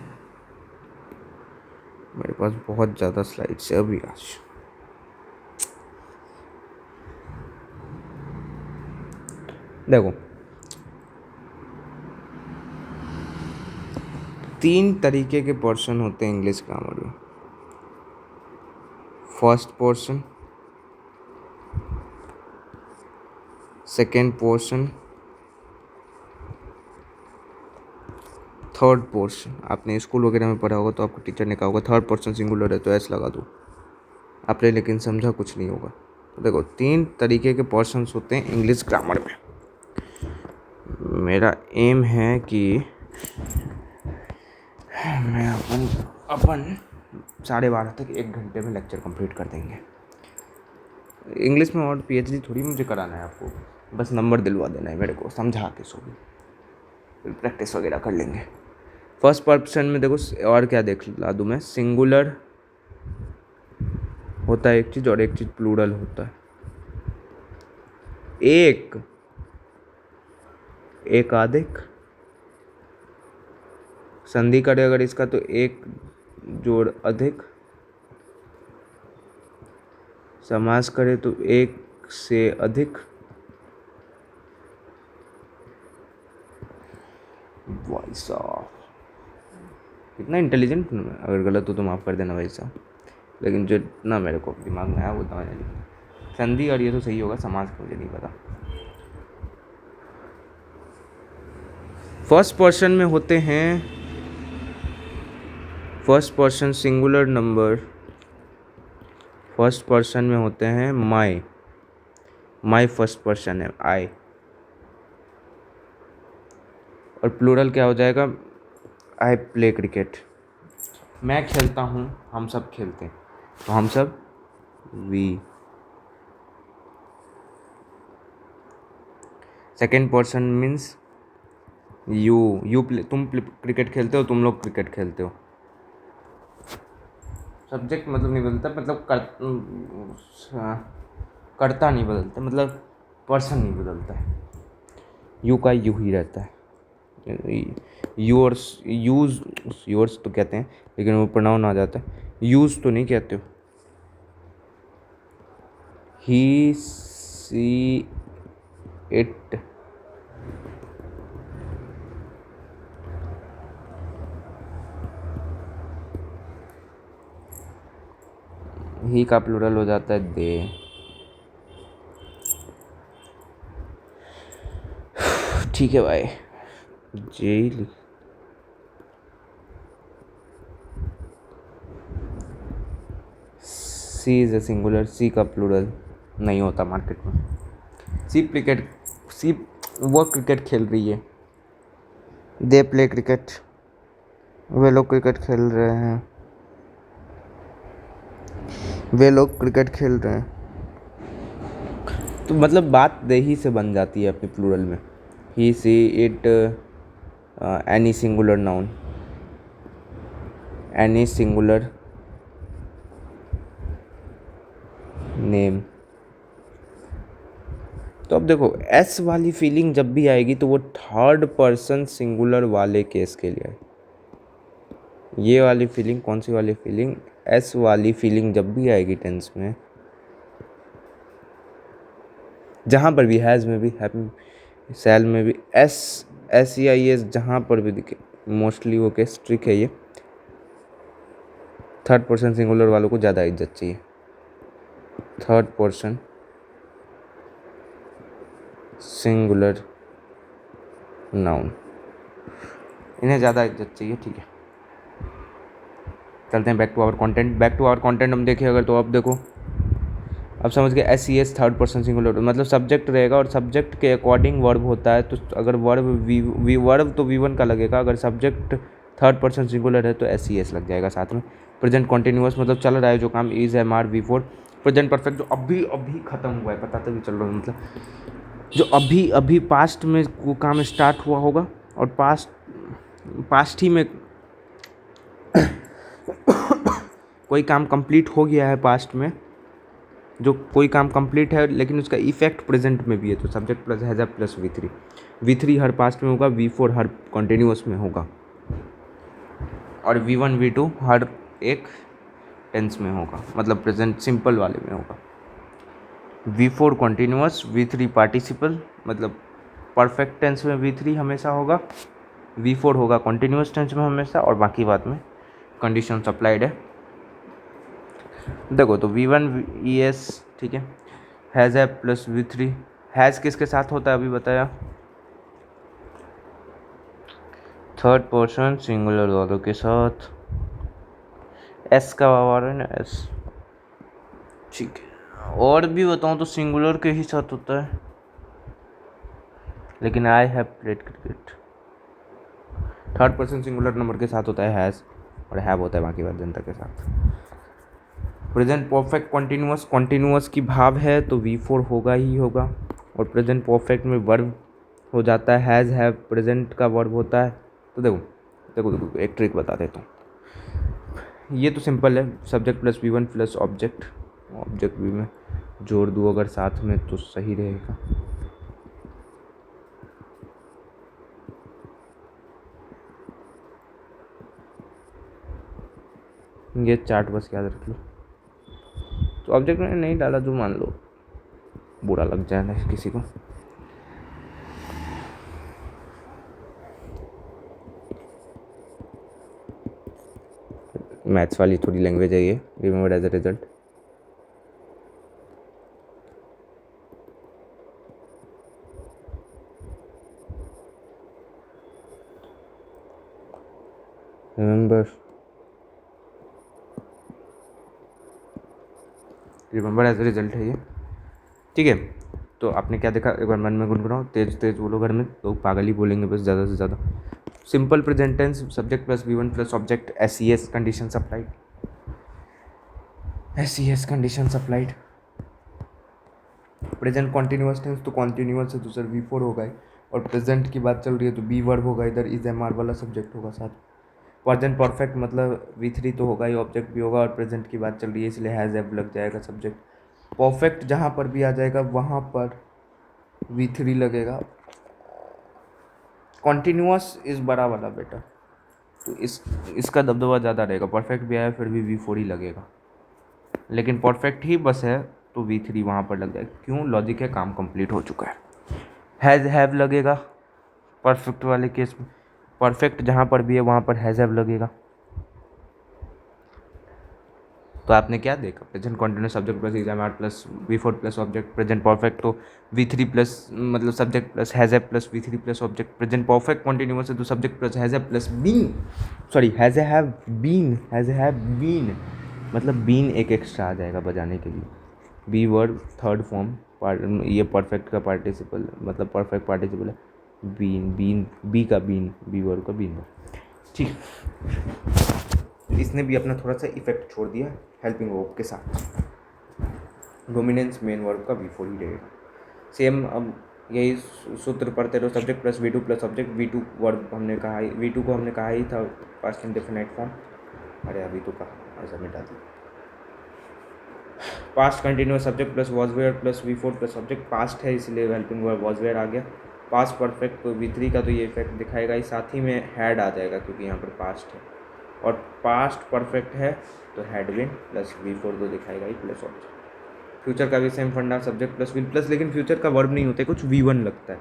मेरे पास बहुत ज़्यादा स्लाइड्स है अभी आज। देखो 3 तरीके के पोर्शन होते हैं इंग्लिश ग्रामर में। First portion, second portion, third portion. आपने स्कूल वगैरह में पढ़ा होगा तो आपको टीचर ने कहा होगा थर्ड पर्सन सिंगुलर है तो ऐसे लगा दो, आपने लेकिन समझा कुछ नहीं होगा। तो देखो 3 तरीके के पोर्शंस होते हैं इंग्लिश ग्रामर में। मेरा एम है कि मैं अपन 12:30 तक 1 घंटे में लेक्चर कंप्लीट कर देंगे इंग्लिश में। और PhD थोड़ी मुझे कराना है आपको, बस नंबर दिलवा देना है मेरे को समझा के, सो भी फिर प्रैक्टिस वगैरह कर लेंगे। फर्स्ट पर्सन में देखो, और क्या देख ला दूँ मैं, सिंगुलर होता है एक चीज़ और एक चीज़ प्लूरल होता है। एक एकाधिक, संधि करे अगर इसका तो एक जोड़ अधिक, समास करे तो एक से अधिक, भाई साहब कितना इंटेलिजेंट, अगर गलत हो तो माफ़ कर देना भाई साहब, लेकिन जो ना मेरे को दिमाग में आया वो तो मैंने लिखा। संधि और ये तो सही होगा, समास का मुझे नहीं पता। फर्स्ट पर्सन में होते हैं, first person singular number, first person में होते हैं माई, माई फर्स्ट पर्सन है आई, और प्लूरल क्या हो जाएगा, आई प्ले क्रिकेट। मैं खेलता हूँ, हम सब खेलते हैं, तो हम सब we. Second person means you play, तुम क्रिकेट खेलते हो, तुम लोग क्रिकेट खेलते हो। सब्जेक्ट मतलब नहीं बदलता, मतलब करता नहीं बदलता, मतलब पर्सन नहीं बदलता है, यू का यू ही रहता है। योर्स, यूज़, योर्स तो कहते हैं लेकिन वो प्रोनाउन आ जाता है, यूज़ तो नहीं कहते हो। ही सी इट, ही का प्लूरल हो जाता है दे। ठीक है भाई, जेल she is a singular, she का प्लूरल नहीं होता मार्केट में। सी क्रिकेट, सी वो क्रिकेट खेल रही है, दे प्ले क्रिकेट, वे लोग क्रिकेट खेल रहे हैं, वे लोग क्रिकेट खेल रहे हैं। तो मतलब बात दे ही से बन जाती है अपने प्लूरल में। He she it, any singular noun, any singular name. तो अब देखो एस वाली फीलिंग जब भी आएगी तो वो थर्ड पर्सन सिंगुलर वाले केस के लिए। ये वाली फीलिंग, कौन सी वाली फीलिंग, एस वाली फीलिंग जब भी आएगी टेंस में, जहाँ पर भी, हैज़ में भी, हैव सैल में भी, SEIS जहाँ पर भी दिखे, मोस्टली वो केस ट्रिक है ये, थर्ड पर्सन सिंगुलर वालों को ज़्यादा इज्जत चाहिए। थर्ड पर्सन सिंगुलर नाउन, इन्हें ज़्यादा इज्जत चाहिए, ठीक है। चलते हैं back to our content. Back to our content हम देखें अगर, तो अब देखो, अब समझ गए S C S third person singular, मतलब सब्जेक्ट रहेगा और सब्जेक्ट के अकॉर्डिंग वर्ब होता है। तो अगर वर्ब वर्ब तो V1 का लगेगा, अगर सब्जेक्ट थर्ड पर्सन सिंगुलर है तो एस सी एस लग जाएगा साथ में। प्रेजेंट कॉन्टिन्यूस मतलब चल रहा है जो काम, is am are V4। Present perfect जो अभी अभी ख़त्म हुआ है, पता तभी चल रहा है, मतलब जो अभी अभी पास्ट में वो काम स्टार्ट हुआ होगा और पास्ट ही में कोई काम कंप्लीट हो गया है पास्ट में, जो कोई काम कंप्लीट है लेकिन उसका इफेक्ट प्रेजेंट में भी है, तो subject plus has plus V3। V3 her past में होगा, V4 हर कॉन्टिन्यूस में होगा, और V1 V2 हर एक टेंस में होगा, मतलब प्रेजेंट सिंपल वाले में होगा। V4 कॉन्टिन्यूस, V3 पार्टिसिपल, मतलब परफेक्ट टेंस में V3 हमेशा होगा, V4 होगा कॉन्टिन्यूस टेंस में हमेशा, और बाकी बात में कंडीशन अप्लाइड है। देखो तो V1 ES, ठीक है, हैज़ है प्लस V3, हैज़ किसके साथ होता है अभी बताया, थर्ड पर्सन सिंगुलर वालों के साथ, एस का वावर है ना, एस, ठीक है। और भी बताऊँ तो सिंगुलर के ही साथ होता है, लेकिन I have played cricket third person singular number के साथ होता है हैज़, और हैव होता है बाकी बात जनता के साथ। प्रेजेंट परफेक्ट कॉन्टिन्यूस, कॉन्टिन्यूस की भाव है तो V4 होगा ही होगा, और प्रेजेंट परफेक्ट में वर्ब हो जाता है, हैज़ हैव प्रेजेंट का वर्ब होता है। तो देखो देखो देखो एक ट्रिक बता देता हूँ, ये तो सिंपल है, subject plus V1 plus object, object भी में जोड़ दूँ अगर साथ में तो सही रहेगा। ये चार्ट बस याद रख लो, तो ऑब्जेक्ट मैंने नहीं डाला जो मान लो बुरा लग जाए किसी को। मैथ्स वाली थोड़ी लैंग्वेज है ये, remember as a result. Remember as a result है ये, ठीक है। तो आपने क्या देखा, एक बार मन में गुनगुनाओ, तेज तेज बोलो, घर में लोग पागल ही बोलेंगे बस ज़्यादा से ज़्यादा। Simple present tense, subject plus V1 plus object, SES condition applied, SES condition applied. Present continuous tense तो कॉन्टिन्यूस है तो सर V4 होगा ही, और प्रेजेंट की बात चल रही है तो बी वर्ब होगा, इधर इज एम आर वाला सब्जेक्ट होगा साथ। प्रेजेंट परफेक्ट मतलब V3 तो होगा ही, ऑब्जेक्ट भी होगा, और प्रेजेंट की बात चल रही है इसलिए हैज़ एब लग जाएगा सब्जेक्ट। परफेक्ट जहाँ पर भी आ जाएगा वहाँ पर V3 लगेगा। कॉन्टिन्यूस इस बड़ा वाला बेटा, तो इसका दबदबा ज़्यादा रहेगा, परफेक्ट भी आया फिर भी V4 ही लगेगा, लेकिन परफेक्ट ही बस है तो V3 वहाँ पर लग जाएगा। क्यों, लॉजिक है, काम कंप्लीट हो चुका है। हैज़ हैव लगेगा परफेक्ट वाले केस में, परफेक्ट जहाँ पर भी है वहाँ पर हैज़ हैव लगेगा। तो आपने क्या देखा, present continuous subject plus is am are plus V4 plus object, present perfect तो V3 प्लस मतलब subject plus has have plus V3 plus object, present perfect continuous है तो subject plus has have plus been, sorry has have been, मतलब बीन एक एक्स्ट्रा आ जाएगा बजाने के लिए। बी वर्ड थर्ड फॉर्म, ये परफेक्ट का पार्टिसिपल, मतलब परफेक्ट पार्टिसिपल है, बीन बी का बीन, बी वर्ड का बीन, ठीक। इसने भी अपना थोड़ा सा इफेक्ट छोड़ दिया हेल्पिंग वर्ब के साथ, डोमिनेंस मेन वर्ब का V4 ही रहेगा। सेम अब यही सूत्र पढ़ते रहो, subject plus V2 plus object, V2 verb हमने कहा ही, V2 को हमने कहा ही था पास्ट इंडेफिनाइट फॉर्म, अरे अभी तो कहा, ऐसा मिटा दिया। Past continuous subject plus was were plus V4 plus object, past है इसलिए हेल्पिंग वर्ब वॉज वेयर आ गया। पास्ट परफेक्ट तो V3 का तो ये इफेक्ट दिखाएगा ही, साथ ही में हैड आ जाएगा क्योंकि यहाँ पर पास्ट है, और पास्ट परफेक्ट है तो हैड बिन प्लस V4 तो दिखाएगा ही प्लस ऑब्जेक्ट। फ्यूचर का भी सेम फंडा, सब्जेक्ट प्लस विल प्लस, लेकिन फ्यूचर का वर्ब नहीं होता है, कुछ V1 लगता है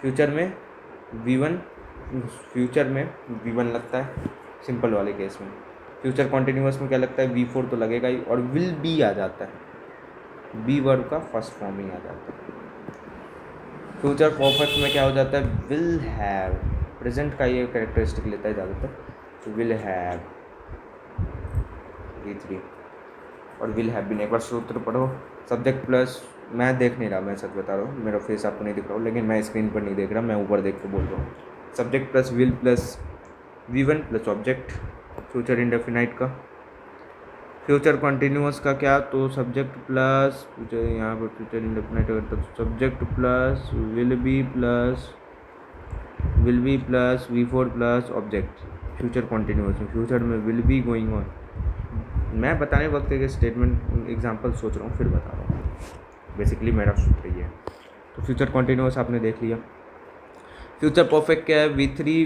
फ्यूचर में, फ्यूचर में V1 लगता है सिंपल वाले केस में। फ्यूचर कॉन्टिन्यूस में क्या लगता है, V4 तो लगेगा ही, और विल बी आ जाता है, बी वर्ब का फर्स्ट फॉर्म ही आ जाता है। फ्यूचर परफेक्ट में क्या हो जाता है, विल हैव, प्रेजेंट का ये कैरेक्टरिस्टिक लेता है ज़्यादातर, तो विल हैव V3 और विल हैव भी नहीं। एक बार सूत्र पढ़ो, सब्जेक्ट प्लस, मैं देख नहीं रहा, मैं सच बता रहा हूँ, मेरा फेस आपको नहीं दिख रहा हूँ, लेकिन मैं स्क्रीन पर नहीं देख रहा, मैं ऊपर देख के बोल रहा हूँ। Subject plus will plus V1 plus object, future indefinite का। फ्यूचर कंटिन्यूअस का क्या, तो सब्जेक्ट प्लस फ्यूचर, यहाँ पर फ्यूचर इंडेफिनाइट अगर तो subject plus will be plus V4 plus object. Future continuous में फ्यूचर में विल बी गोइंग ऑन, मैं बताने वक्त एक स्टेटमेंट एग्जांपल सोच रहा हूँ फिर बता रहा हूँ, बेसिकली मेरा सूत्र ये है। तो फ्यूचर कंटिन्यूअस आपने देख लिया। फ्यूचर परफेक्ट क्या है, V3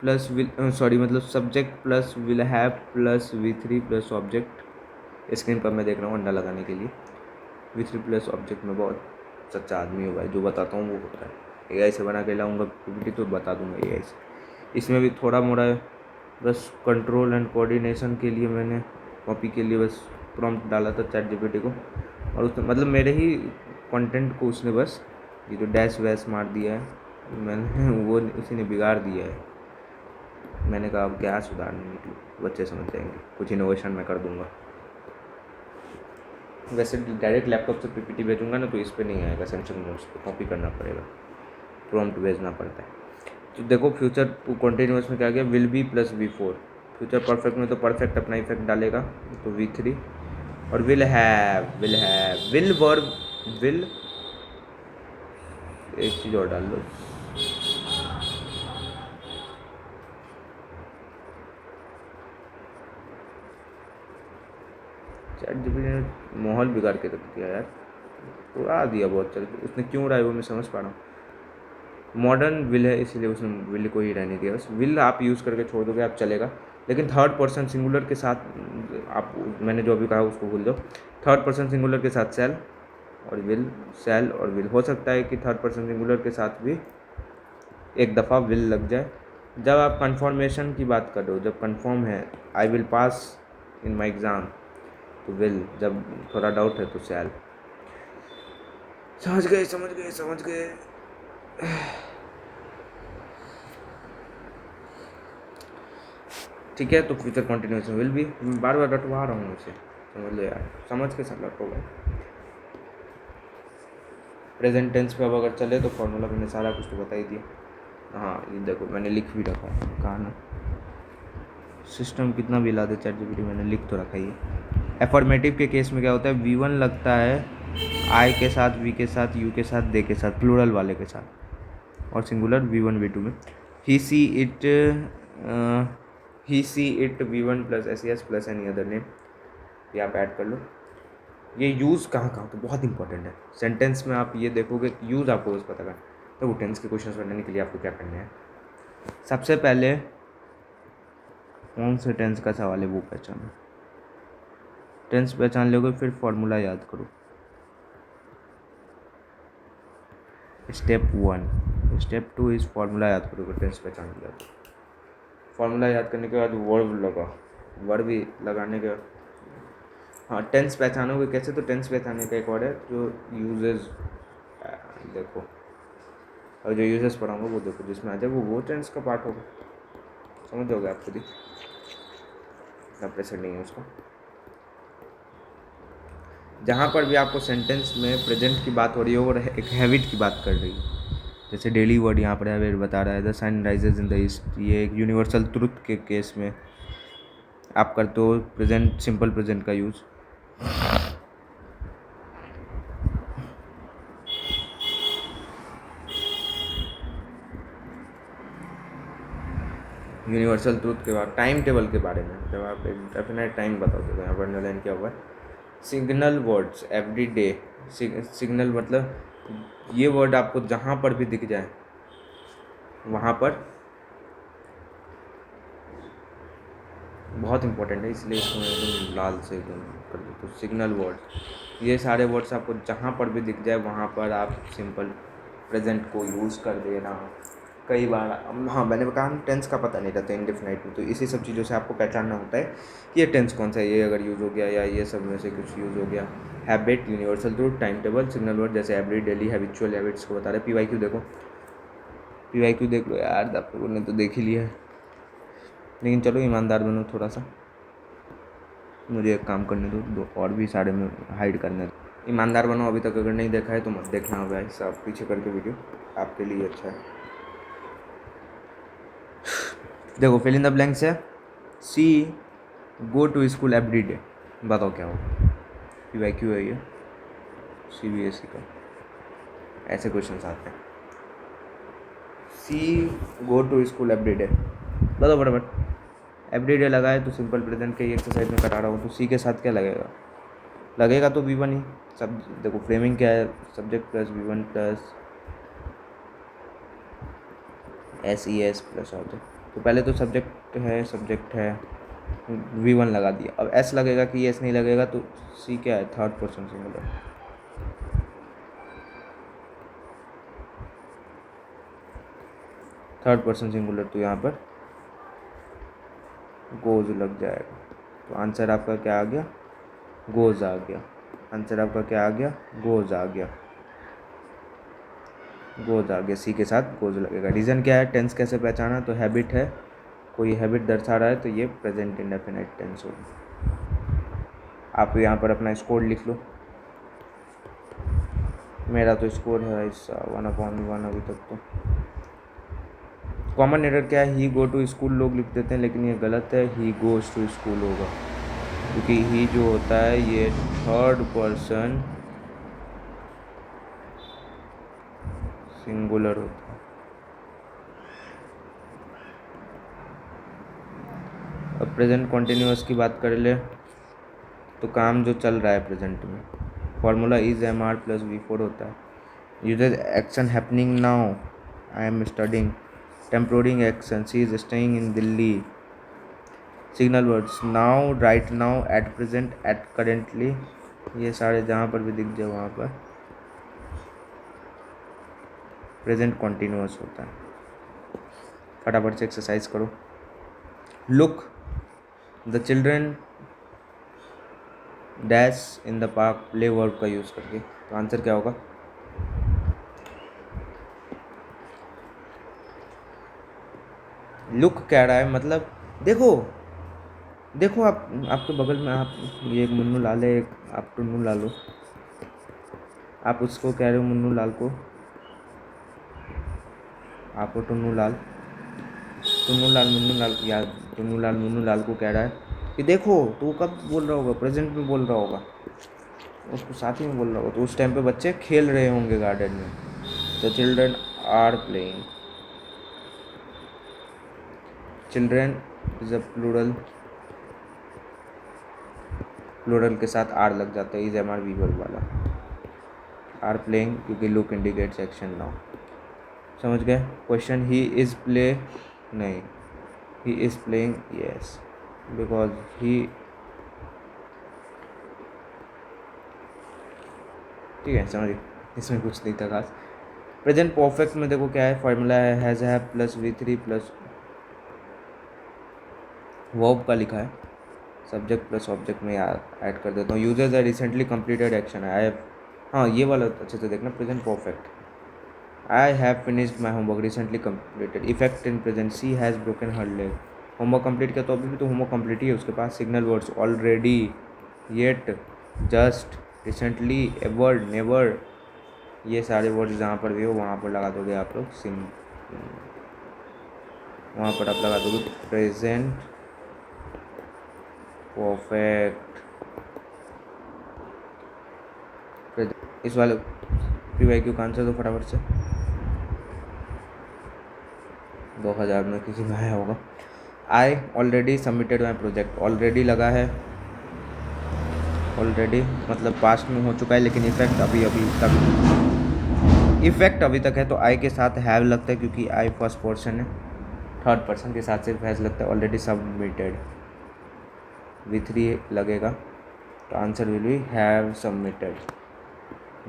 प्लस विल, सॉरी मतलब subject plus will have plus V3 plus object. Screen पर मैं देख रहा हूँ अंडा लगाने के लिए। V3 प्लस ऑब्जेक्ट में बहुत सच्चा आदमी हो भाई, जो बताता हूँ वो होता है। AI से बना के लाऊंगा PPT तो बता दूंगा AI से। इसमें भी थोड़ा मोड़ा बस कंट्रोल एंड कोऑर्डिनेशन के लिए मैंने कॉपी के लिए बस प्रॉम्प्ट डाला था ChatGPT को, और उसने मतलब मेरे ही कंटेंट को उसने बस ये जो डैश वैश मार दिया है मैंने वो उसी ने बिगाड़ दिया है। मैंने कहा अब क्या सुधारने निकलूँ, बच्चे समझ जाएंगे, कुछ इनोवेशन मैं कर दूंगा। वैसे डायरेक्ट लैपटॉप से PPT भेजूंगा ना तो इस पर नहीं आएगा, सैमसंग नोट्स पे कॉपी करना पड़ेगा, प्रॉम्प्ट भेजना पड़ता है। तो देखो फ्यूचर कंटिन्यूअस में क्या गया, will be plus V4। Future perfect में तो परफेक्ट अपना इफेक्ट डालेगा तो V3, और विल वर्ब विल, एक चीज़ और डाल लो, ChatGPT ने माहौल बिगाड़ के रख दिया यार, उड़ा दिया बहुत चल, उसने क्यों उड़ाया वो मैं समझ पा रहा हूँ। मॉडर्न विल है इसीलिए उसने विल को ही रहने दिया, बस विल आप यूज़ करके छोड़ दोगे आप चलेगा, लेकिन थर्ड पर्सन सिंगुलर के साथ आप, मैंने जो अभी कहा उसको भूल जाओ, थर्ड पर्सन सिंगुलर के साथ सेल और विल, सेल और विल। हो सकता है कि थर्ड पर्सन सिंगुलर के साथ भी एक दफ़ा विल लग जाए। जब आप कन्फर्मेशन की बात कर रहे हो, जब कन्फर्म है I will pass in my exam तो विल, जब थोड़ा डाउट है तो सेल। समझ गए। ठीक है, तो फ्यूचर कंटिन्यूस विल भी, बार बार रटवा रहा हूँ उसे, समझ लो यार, समझ के सब रटो भाई। प्रेजेंट टेंस पे अब अगर चले तो फॉर्मूला मैंने सारा कुछ तो बता ही दिया। हाँ ये देखो मैंने लिख भी रखा है, कहा ना, सिस्टम कितना भी ला दे ChatGPT, मैंने लिख तो रखा ही है। एफर्मेटिव के केस में क्या होता है, V1 लगता है I के साथ, V के साथ, U के साथ, दे के साथ, प्लूरल वाले के साथ, और सिंगुलर V1 V2 में। He she it V1 plus SES plus any other name, ये आप ऐड कर लो। ये यूज़ कहाँ कहाँ तो बहुत इंपॉर्टेंट है सेंटेंस में, आप ये देखोगे यूज़ आपको बस पता करना। तो वो टेंस के क्वेश्चन बनाने के लिए आपको क्या करना है, सबसे पहले कौन से टेंस का सवाल है वो पहचानो, टेंस पहचान लोगे फिर फॉर्मूला याद करो। स्टेप 1, स्टेप 2 इस फॉर्मूला याद करोगे, टेंस पहचान लिया तो फॉर्मूला याद करने के बाद वर्ब लगा, वर्ब भी लगाने के, हाँ टेंस पहचानोगे कैसे, तो टेंस पहचानने का एक और है जो यूजेस, देखो और जो यूजेस पढ़ाऊंगा वो देखो, जिसमें आ जाए वो टेंस का पार्ट होगा, समझ जाओगे आप खुद ही, इतना प्रेशर नहीं है उसका। जहाँ पर भी आपको सेंटेंस में प्रेजेंट की बात हो रही हो और एक हैबिट की बात कर रही है, जैसे डेली वर्ड यहाँ पर हैबिट बता रहा है, the sun rises in the east, ये एक यूनिवर्सल ट्रुथ के केस में आप करते हो प्रेजेंट, सिंपल प्रेजेंट का यूज़। यूनिवर्सल ट्रुथ के बाद टाइम टेबल के बारे में, जब आप एक डेफिनेट टाइम बताओगे, यहाँ पर अंडरलाइन क्या हुआ है, signal words every day, signal मतलब ये वर्ड आपको जहाँ पर भी दिख जाए वहाँ पर, बहुत इंपॉर्टेंट है इसलिए इसको मैं एकदम लाल से एकदम कर देता हूँ। सिग्नल वर्ड्स, ये सारे वर्ड्स आपको जहाँ पर भी दिख जाए वहाँ पर आप सिंपल प्रेजेंट को यूज़ कर देना। कई बार हाँ मैंने कहा टेंस का पता नहीं रहता इंडेफिनाइट में, तो इसी सब चीज़ों से आपको पहचानना होता है कि ये टेंस कौन सा है, ये अगर यूज़ हो गया या ये सब में से कुछ यूज़ हो गया, habit, universal truth, time table, signal word जैसे एवरी, डेली, हैबिचुअल हैबिट्स को बता रहे। PYQ देखो, PYQ देख लो यार, आप लोगों ने तो देख ही लिया है, लेकिन चलो ईमानदार बनो थोड़ा सा, मुझे एक काम करने दो और भी सारे में हाइड करने दो। ईमानदार बनो, अभी तक अगर नहीं देखा है तो मत देखना भाई साहब, पीछे करके वीडियो आपके लिए अच्छा है। देखो फिल इन द ब्लैंक्स है, she go to school every day, बताओ क्या होगा। PYQ है ये, CBSE का, ऐसे क्वेश्चन आते हैं। She go to school every day, बताओ फटाफट। एवरी डे लगा है तो सिंपल प्रेजेंट के एक्सरसाइज में करा रहा हूँ, तो सी के साथ क्या लगेगा, लगेगा तो V1 ही। सब देखो फ्रेमिंग क्या है, subject plus V1 plus SES plus object. तो पहले तो सब्जेक्ट है, V1 लगा दिया। अब S लगेगा कि S नहीं लगेगा, तो C क्या है, third person singular. Third person singular, तो यहाँ पर गोज लग जाएगा। तो आंसर आपका क्या आ गया, गोज आ गया। आंसर आपका क्या आ गया, गोज आ गया। गोज आ गया, सी के साथ गोज लगेगा। रीज़न क्या है, टेंस कैसे पहचाना, तो हैबिट है, कोई हैबिट दर्शा रहा है तो ये प्रेजेंट इंडेफिनिट टेंस होगा। आप यहाँ पर अपना स्कोर लिख लो। मेरा तो स्कोर है इसका 1/1 अभी तक। तो कॉमन एरर क्या है, ही गो टू स्कूल लोग लिख देते हैं, लेकिन ये गलत है, ही गोज टू स्कूल होगा, क्योंकि ही जो होता है ये थर्ड पर्सन सिंगुलर होता है। अब प्रेजेंट कॉन्टिन्यूअस की बात कर ले, तो काम जो चल रहा है प्रेजेंट में, formula is MR plus V4 होता है। Uses action happening now, I am studying. Temporary action, she is staying in Delhi. Signal words, now, right now, at present, at currently, ये सारे जहाँ पर भी दिख जाए वहाँ पर प्रेजेंट कॉन्टिन्यूअस होता है। फटाफट से एक्सरसाइज करो। Look the children dash in the park, play verb का यूज़ करके, तो आंसर क्या होगा, लुक कह रहा है मतलब देखो, देखो आप, आपके बगल में आप, ये एक मुन्नू लाल है, एक आप टुन्नू लाल हो, आप उसको कह रहे हो मुन्नू लाल को, आपको टुन्नू लाल मुन्नू लाल यार, टुन्नू लाल मुन्नू लाल को कह रहा है कि देखो, तो वो कब बोल रहा होगा, प्रेजेंट में बोल रहा होगा, उसको साथ ही में बोल रहा होगा, तो उस टाइम पे बच्चे खेल रहे होंगे गार्डन में। The children are playing, children is a plural के साथ आर लग जाता है, इज MR वीवर वाला। आर प्लेइंग क्योंकि लुक इंडिकेट्स एक्शन नाउ, समझ गए। क्वेश्चन ही इज प्ले, नहीं, he is playing, yes, because he, ठीक है समझिए, इसमें कुछ नहीं था खास। प्रेजेंट परफेक्ट में देखो क्या है, फॉर्मूला है has have plus V3 plus verb का लिखा है, सब्जेक्ट प्लस ऑब्जेक्ट में ऐड कर देता हूँ। Users are recently completed action, I have, हाँ ये वाला अच्छे से देखना, present perfect, I have finished my homework, recently completed. Effect in present, she has broken her leg, homework complete किया तो अभी भी तो होमवर्क कंप्लीट ही है उसके पास। Signal words, already, yet, just, recently, ever, never, ये सारे वर्ड्स जहाँ पर भी हो वहाँ पर लगा दोगे आप लोग वहाँ पर आप लगा दोगे प्रेजेंट परफेक्ट। इस वाले PYQ का आंसर दो फटाफट से, 2000 में किसी में आया होगा। I already submitted my project, already लगा है, ऑलरेडी मतलब पास्ट में हो चुका है, लेकिन इफेक्ट अभी तक है, तो आई के साथ हैव लगता है क्योंकि आई फर्स्ट पर्सन है, थर्ड पर्सन के साथ सिर्फ हैज़ लगता है। ऑलरेडी सबमिटेड, V3 लगेगा, तो answer will be have submitted.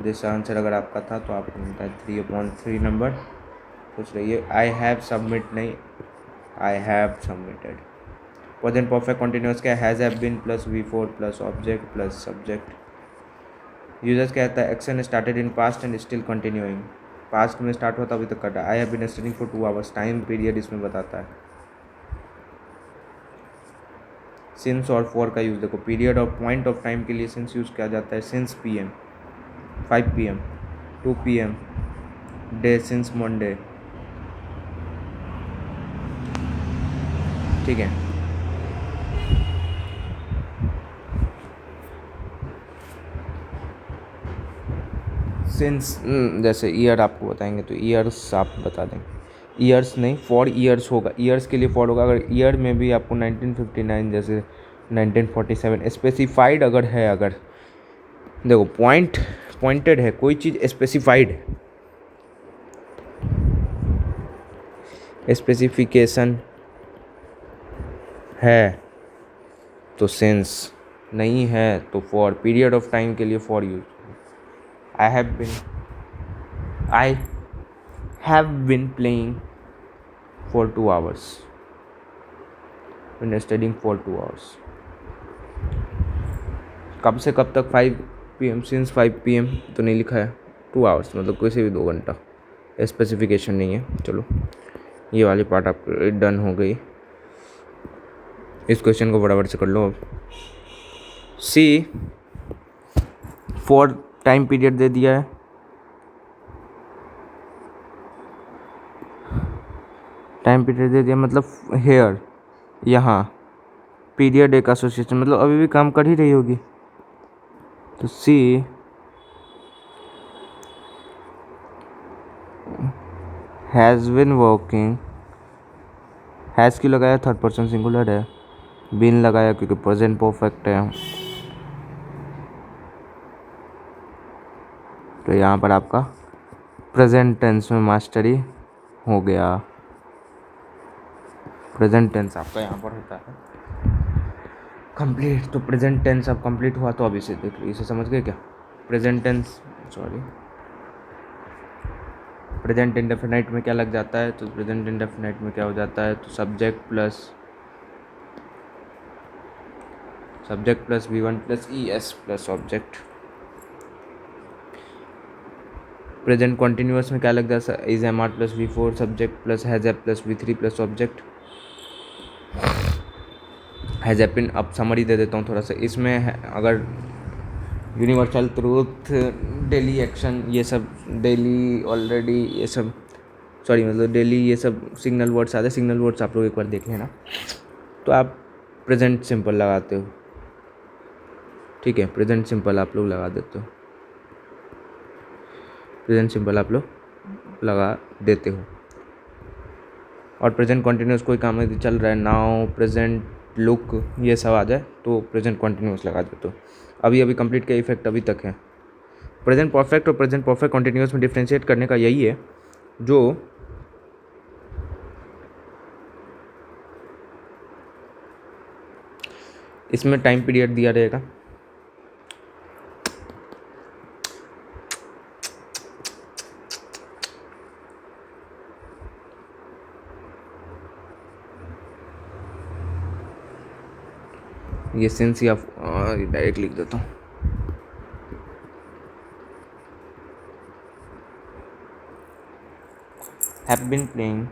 This answer अगर आपका था तो आपको मिलता है 3/3 नंबर। पूछ रही है आई हैव सबमिट, नहीं, I have submitted. Present perfect continuous क्या है, has have been plus V4 plus object plus subject, users कहता है action started in past and still continuing, past में स्टार्ट होता अभी तक कर रहा है। I have been studying for 2 hours, time period इसमें बताता है। सिंस और फॉर का यूज़ देखो, पीरियड और पॉइंट ऑफ टाइम के लिए सिंस यूज़ किया जाता है। Since PM 5 PM 2 PM, day since Monday, ठीक है। सिंस जैसे ईयर आपको बताएंगे तो ईयर्स आप बता देंगे, ईयर्स नहीं फॉर ईयर्स होगा, ईयर्स के लिए फॉर होगा। अगर ईयर में भी आपको 1959 जैसे 1947 स्पेसिफाइड अगर है, अगर देखो पॉइंटेड है, कोई चीज़ स्पेसिफाइड है, स्पेसिफिकेशन है तो सिंस, नहीं है तो फॉर। पीरियड ऑफ टाइम के लिए for use. I have been playing for 2 hours, been studying for 2 hours. कब से कब तक 5 PM, सिंस 5 PM तो नहीं लिखा है, 2 आवर्स मतलब किसी भी 2 घंटा, स्पेसिफिकेशन नहीं है। चलो ये वाली पार्ट आप डन हो गई। इस क्वेश्चन को बराबर से कर लो। अब सी फॉर टाइम पीरियड दे दिया है, टाइम पीरियड दे दिया मतलब हेयर, यहाँ पीरियड एक एसोसिएशन, मतलब अभी भी काम कर ही रही होगी। तो सी हैज़ बिन वर्किंग, हैज़ क्यों लगाया, थर्ड पर्सन सिंगुलर है। बिन लगाया क्योंकि प्रेजेंट परफेक्ट है। तो यहाँ पर आपका प्रेजेंट टेंस में मास्टरी हो गया। प्रेजेंट टेंस आपका यहाँ पर होता है कंप्लीट। तो प्रेजेंट टेंस अब कंप्लीट हुआ, तो अब इसे देख लो, इसे समझ गए क्या। प्रेजेंट टेंस प्रेजेंट इंडेफिनाइट में क्या लग जाता है, तो प्रेजेंट इंडेफिनाइट में क्या हो जाता है, तो subject plus V1 plus ES plus object. Present continuous में क्या लग जाता है, is MR plus V4 subject plus has एप plus V3 plus object. Has एपिन, अब समरी दे देता हूँ थोड़ा सा इसमें है, अगर यूनिवर्सल ट्रूथ, डेली एक्शन, ये सब डेली ऑलरेडी, ये सब सॉरी मतलब डेली, ये सब सिग्नल वर्ड्स आते हैं। सिग्नल वर्ड्स आप लोग एक बार देख लेना। तो आप प्रेजेंट सिंपल लगाते हो, ठीक है, प्रेजेंट सिंपल आप लोग लगा देते हो, प्रेजेंट सिंपल आप लोग लगा देते हो। और प्रेजेंट कॉन्टिन्यूस कोई काम यदि चल रहा है, नाउ, प्रेजेंट, लुक, ये सब आ जाए तो प्रेजेंट कॉन्टिन्यूस लगा देते हो। अभी अभी कंप्लीट का इफेक्ट अभी तक है। प्रेजेंट परफेक्ट और प्रेजेंट परफेक्ट कॉन्टिन्यूस में डिफ्रेंशिएट करने का यही है, जो इसमें टाइम पीरियड दिया रहेगा, ये सिंस या डायरेक्ट लिख देता हूँ। हैव बीन प्लेइंग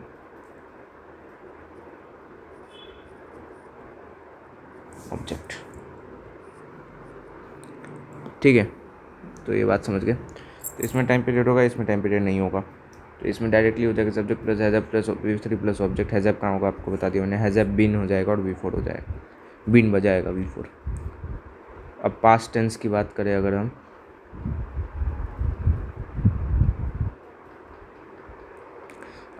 ऑब्जेक्ट, ठीक है। तो ये बात समझ गए। तो इसमें टाइम पीरियड होगा, इसमें टाइम पीरियड नहीं होगा। तो इसमें डायरेक्टली हो जाएगा subject plus has plus V3 plus object. Has कहाँ होगा आपको बता दिया मैंने, हैज़ बीन हो जाएगा और V4 हो जाएगा, बीन बजाएगा V4। अब पास्ट टेंस की बात करें अगर हम,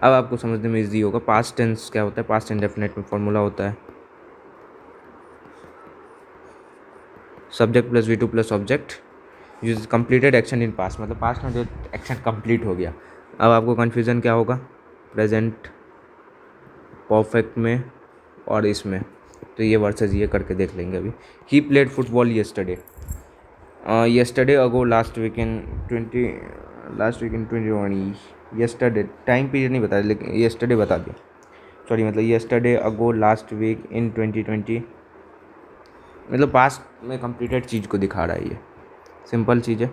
अब आपको समझने में इजी होगा। पास्ट टेंस क्या होता है, पास्ट इंडेफिनिट में फॉर्मूला होता है subject plus V2 plus object use completed action in past, मतलब पास्ट में जो एक्शन कंप्लीट हो गया। अब आपको कन्फ्यूज़न क्या होगा, प्रेजेंट परफेक्ट में और इसमें, तो ये वर्सेस ये करके देख लेंगे अभी। He played football yesterday ago last week in 2020। yesterday time period नहीं बताया, लेकिन yesterday बता दिया, सॉरी मतलब yesterday ago last week in 2020, मतलब पास्ट में कंप्लीटेड चीज़ को दिखा रहा है। ये सिंपल चीज़ है।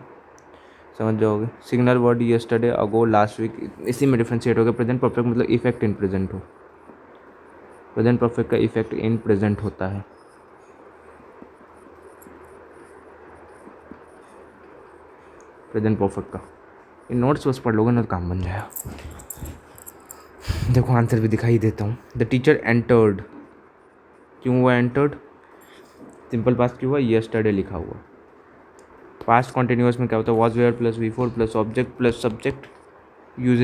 समझ जाओगे। सिग्नल वर्ड यस्टरडे, अगो, लास्ट वीक, इसी में डिफ्रेंशिएट हो गया। प्रेजेंट परफेक्ट मतलब इफेक्ट इन प्रेजेंट हो, प्रेजेंट परफेक्ट का इफेक्ट इन प्रेजेंट होता है। प्रेजेंट परफेक्ट का इन नोट्स बस पढ़ लोगे ना तो काम बन जाएगा। देखो आंसर भी दिखाई देता हूँ। द टीचर एंटर्ड, क्यों हुआ एंटर्ड? सिंपल पास्ट क्यों हुआ? यस्टरडे लिखा हुआ। पास्ट कॉन्टिन्यूस में क्या होता है? वॉज वेयर प्लस वी4 plus object plus subject use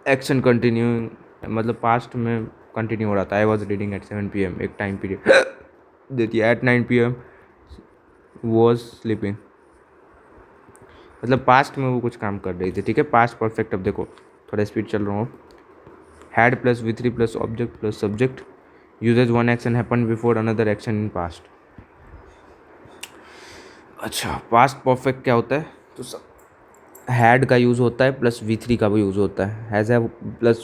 action continuing, मतलब पास्ट में कंटिन्यू हो रहा था। I was reading at 7 PM, एक टाइम पीरियड देती है। एट 9 PM वॉज स्लीपिंग, मतलब पास्ट में वो कुछ काम कर रही थी। ठीक है, पास्ट परफेक्ट। अब देखो थोड़ा स्पीड चल रहा हूँ। Had plus V3 plus object plus subject uses one action happen before another action in past. अच्छा, पास्ट परफेक्ट क्या होता है? तो हैड का यूज़ होता है प्लस V3 का भी यूज़ होता है। हैज़ है प्लस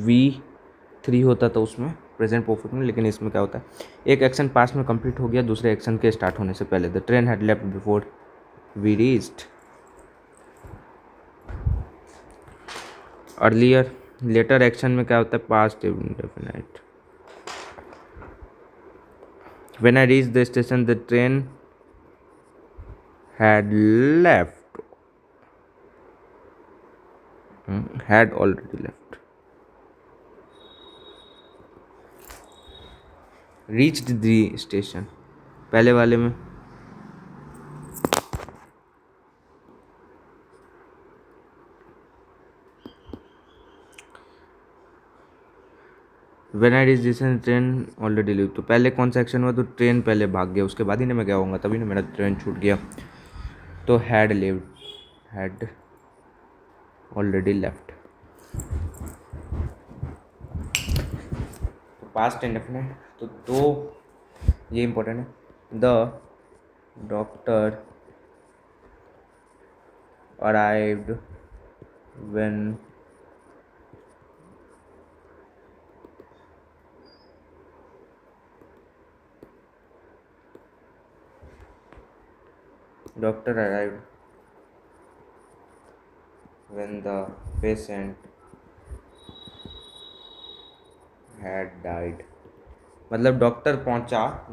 V3 होता था उसमें प्रेजेंट परफेक्ट में, लेकिन इसमें क्या होता है? एक एक्शन पास्ट में कंप्लीट हो गया दूसरे एक्शन के स्टार्ट होने से पहले। The train had left before we reached. Earlier, later action में क्या होता है? Past indefinite. When I reach the station the train had left, had already left. Reached the station, पहले वाले में when I reach station train already leave, तो पहले कौन सा एक्शन हुआ? तो ट्रेन पहले भाग गया, उसके बाद ही ना मैं क्या होऊंगा, तभी ना मेरा ट्रेन छूट गया। तो had lived, had already left. तो पास्ट इंडेफिनिट, तो दो ये इंपॉर्टेंट है। The doctor arrived when doctor arrived when the patient had died, मतलब डॉक्टर पहुंचा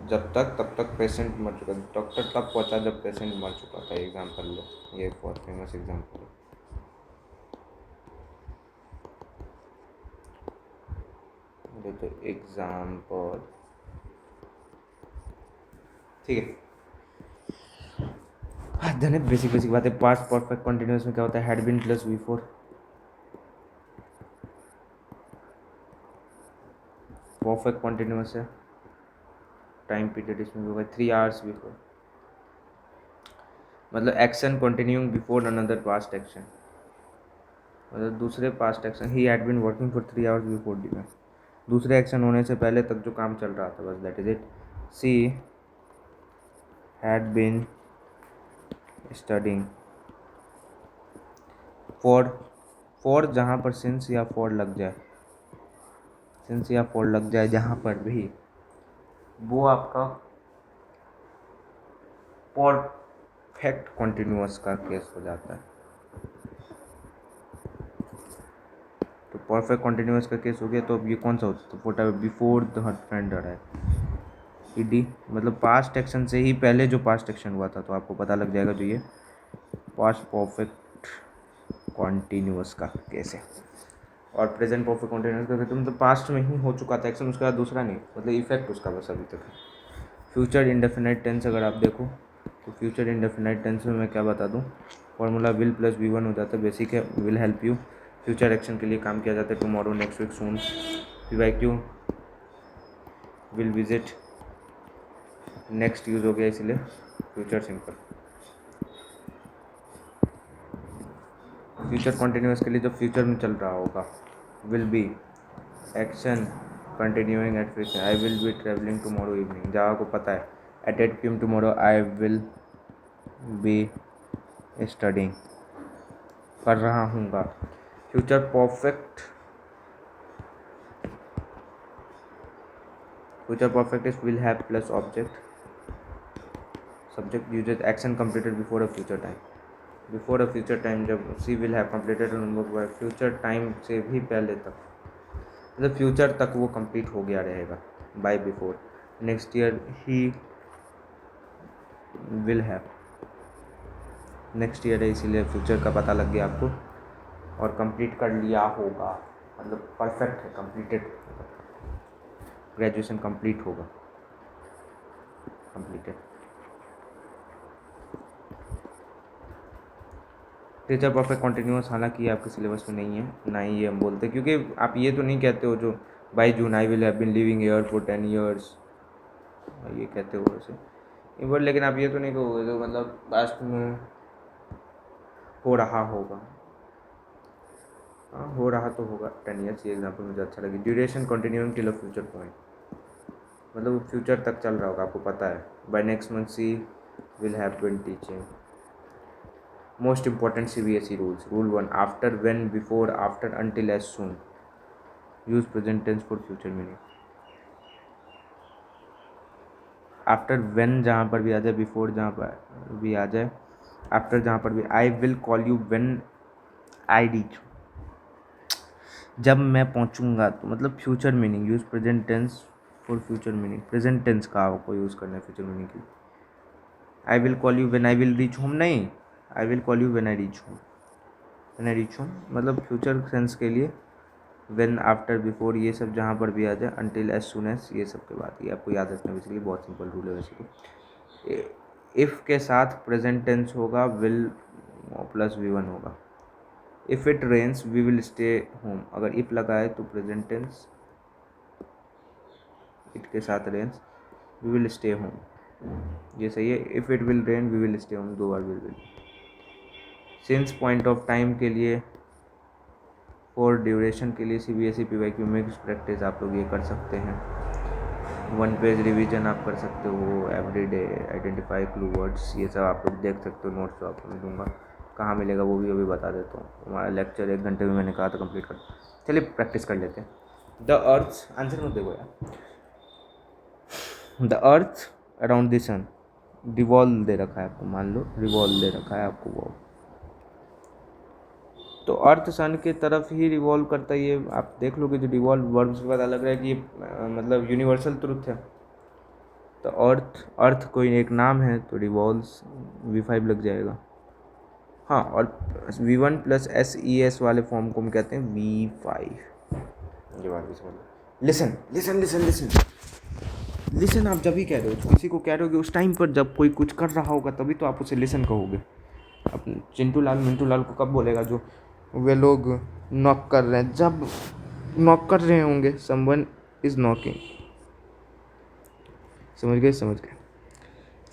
जब तक, तब तक पेशेंट मर चुका। डॉक्टर तब पहुंचा जब पेशेंट मर चुका था। एग्जाम्पल लो, ये बहुत फेमस एग्जाम्पल है। तो एग्जाम्पल, ठीक है। धने बेसिक बेसिक बात है। पास्ट परफेक्ट कंटिन्यूस में क्या होता है? Had been plus V4, perfect continuous है। टाइम पीरियड इसमें भी होगा 3 hours बिफोर, मतलब action continuing before another past action, मतलब दूसरे past action. He had been working for 3 hours before dinner, दूसरे एक्शन होने से पहले तक जो काम चल रहा था, बस that is it. She had been studying for जहाँ पर सिंस या फॉर लग जाए, सिंस या फॉर लग जाए जहाँ पर भी, वो आपका परफेक्ट कंटिन्यूअस का केस हो जाता है। तो परफेक्ट कंटिन्यूअस का केस हो गया। तो अब ये कौन सा होता है? तो फोटा बिफोर द फ्रेंड है ईडी, मतलब पास्ट एक्शन से ही पहले जो पास्ट एक्शन हुआ था। तो आपको पता लग जाएगा जो ये पास्ट परफेक्ट कॉन्टिन्यूअस का केस है। और प्रेजेंट परफेक्ट कॉन्टिन्यूअस का मतलब पास्ट में ही हो चुका था एक्शन, उसके बाद दूसरा नहीं, मतलब इफेक्ट उसका बस अभी तक है। फ्यूचर इंडेफिनाइट टेंस अगर आप देखो तो फ्यूचर इंडेफिनाइट टेंस में मैं क्या बता दूँ? फॉर्मूला विल प्लस V1 हो जाता है, बेसिक है। Will help you, future action के लिए काम किया जाता है। Tomorrow, next week, soon, PYQ, will visit, next use हो गया इसलिए फ्यूचर सिंपल। फ्यूचर कॉन्टिन्यूस के लिए जो फ्यूचर में चल रहा होगा, will be action continuing at future. I will be travelling tomorrow evening, जहाँ को पता है at 8 PM tomorrow I will be studying, कर रहा हूँगा। Future perfect, future perfect is will have plus object, subject uses action completed before a future time. Before a future time, जब she will have completed homework by future time से भी पहले तक, मतलब फ्यूचर तक वो कंप्लीट हो गया रहेगा by before. Next year he will have, next year है इसीलिए फ्यूचर का पता लग गया आपको, और कंप्लीट कर लिया होगा, मतलब परफेक्ट है, कंप्लीटेड, ग्रेजुएशन कंप्लीट होगा, कंप्लीटेड। टीचर परफेक्ट कॉन्टिन्यूस हालांकि ये आपके सिलेबस में नहीं है, ना ही ये हम बोलते, क्योंकि आप ये तो नहीं कहते हो जो by June I will have been living here for 10 years, ये कहते हो वैसे बट, लेकिन आप ये तो नहीं कहोगे तो मतलब लास्ट में हो रहा होगा। हाँ, हो रहा तो होगा 10 years, ये एग्जाम्पल मुझे अच्छा लगी। Duration continuing till a future point, मतलब वो फ्यूचर तक चल रहा होगा, आपको पता है। By next month she will have been teaching. Most important CBSE rules. Rule 1, after, when, before, after, until, as soon. Use present tense for future meaning. After when जहाँ पर भी आ जाए, बिफोर जहाँ पर भी आ जाए, आफ्टर जहाँ पर भी, I will call you when I reach, जब मैं पहुँचूंगा, तो मतलब future meaning. Use present tense for future meaning, present tense का आपको यूज़ करना है फ्यूचर मीनिंग की। I will call you when I will reach home नहीं, I will call you when I reach home. When I reach home मतलब फ्यूचर सेंस के लिए व्हेन, आफ्टर, बिफोर, ये सब जहाँ पर भी आ जाए, अनटिल, एज सून एज, ये सब के बाद, ये आपको याद रखना बेसिकली, बहुत सिंपल रूल है वैसे तो। इफ़ के साथ प्रेजेंट टेंस होगा, विल प्लस V1 होगा। If it rains we will stay home, अगर इफ़ लगा है तो प्रेजेंट टेंस, इट के साथ rains, we will stay home, ये सही है। If it will rain we will stay home, 2 बार will. Since point of time के लिए, फॉर ड्यूरेशन के लिए, CBSE PYQ मिक्स प्रैक्टिस आप लोग ये कर सकते हैं। 1 पेज रिवीजन आप कर सकते हो एवरीडे, आइडेंटिफाई क्लू वर्ड्स, ये सब आप लोग देख सकते हो। नोट्स तो आपको मैं दूंगा, कहाँ मिलेगा वो भी अभी बता देता हूँ। हमारा लेक्चर 1 घंटे में मैंने कहा था कंप्लीट कर, चलिए प्रैक्टिस कर लेते हैं। द अर्थ, आंसर मत देखो यार। The earth around the sun, revolve दे रखा है आपको, मान लो रिवॉल्व दे रखा है आपको वो, तो अर्थ सन के तरफ ही रिवॉल्व करता है। ये आप देख लो कि जो रिवॉल्व वर्ब से पता लग रहा है कि ये मतलब यूनिवर्सल ट्रुथ है। तो अर्थ, अर्थ कोई एक नाम है तो रिवॉल्व्स, V5 लग जाएगा। हाँ, और V1 प्लस SES वाले फॉर्म को हम कहते हैं V5। ये बात भी समझ लो। Listen listen listen listen listen, आप जब भी कह रहे हो, किसी को कह रहे हो कि उस टाइम पर जब कोई कुछ कर रहा होगा तभी तो आप उसे लिसन कहोगे। अब चिंटू लाल मिंटू लाल को कब बोलेगा जो वे लोग नॉक कर रहे हैं, जब नॉक कर रहे होंगे, समवन इज नॉकिंग। समझ गए, समझ गए।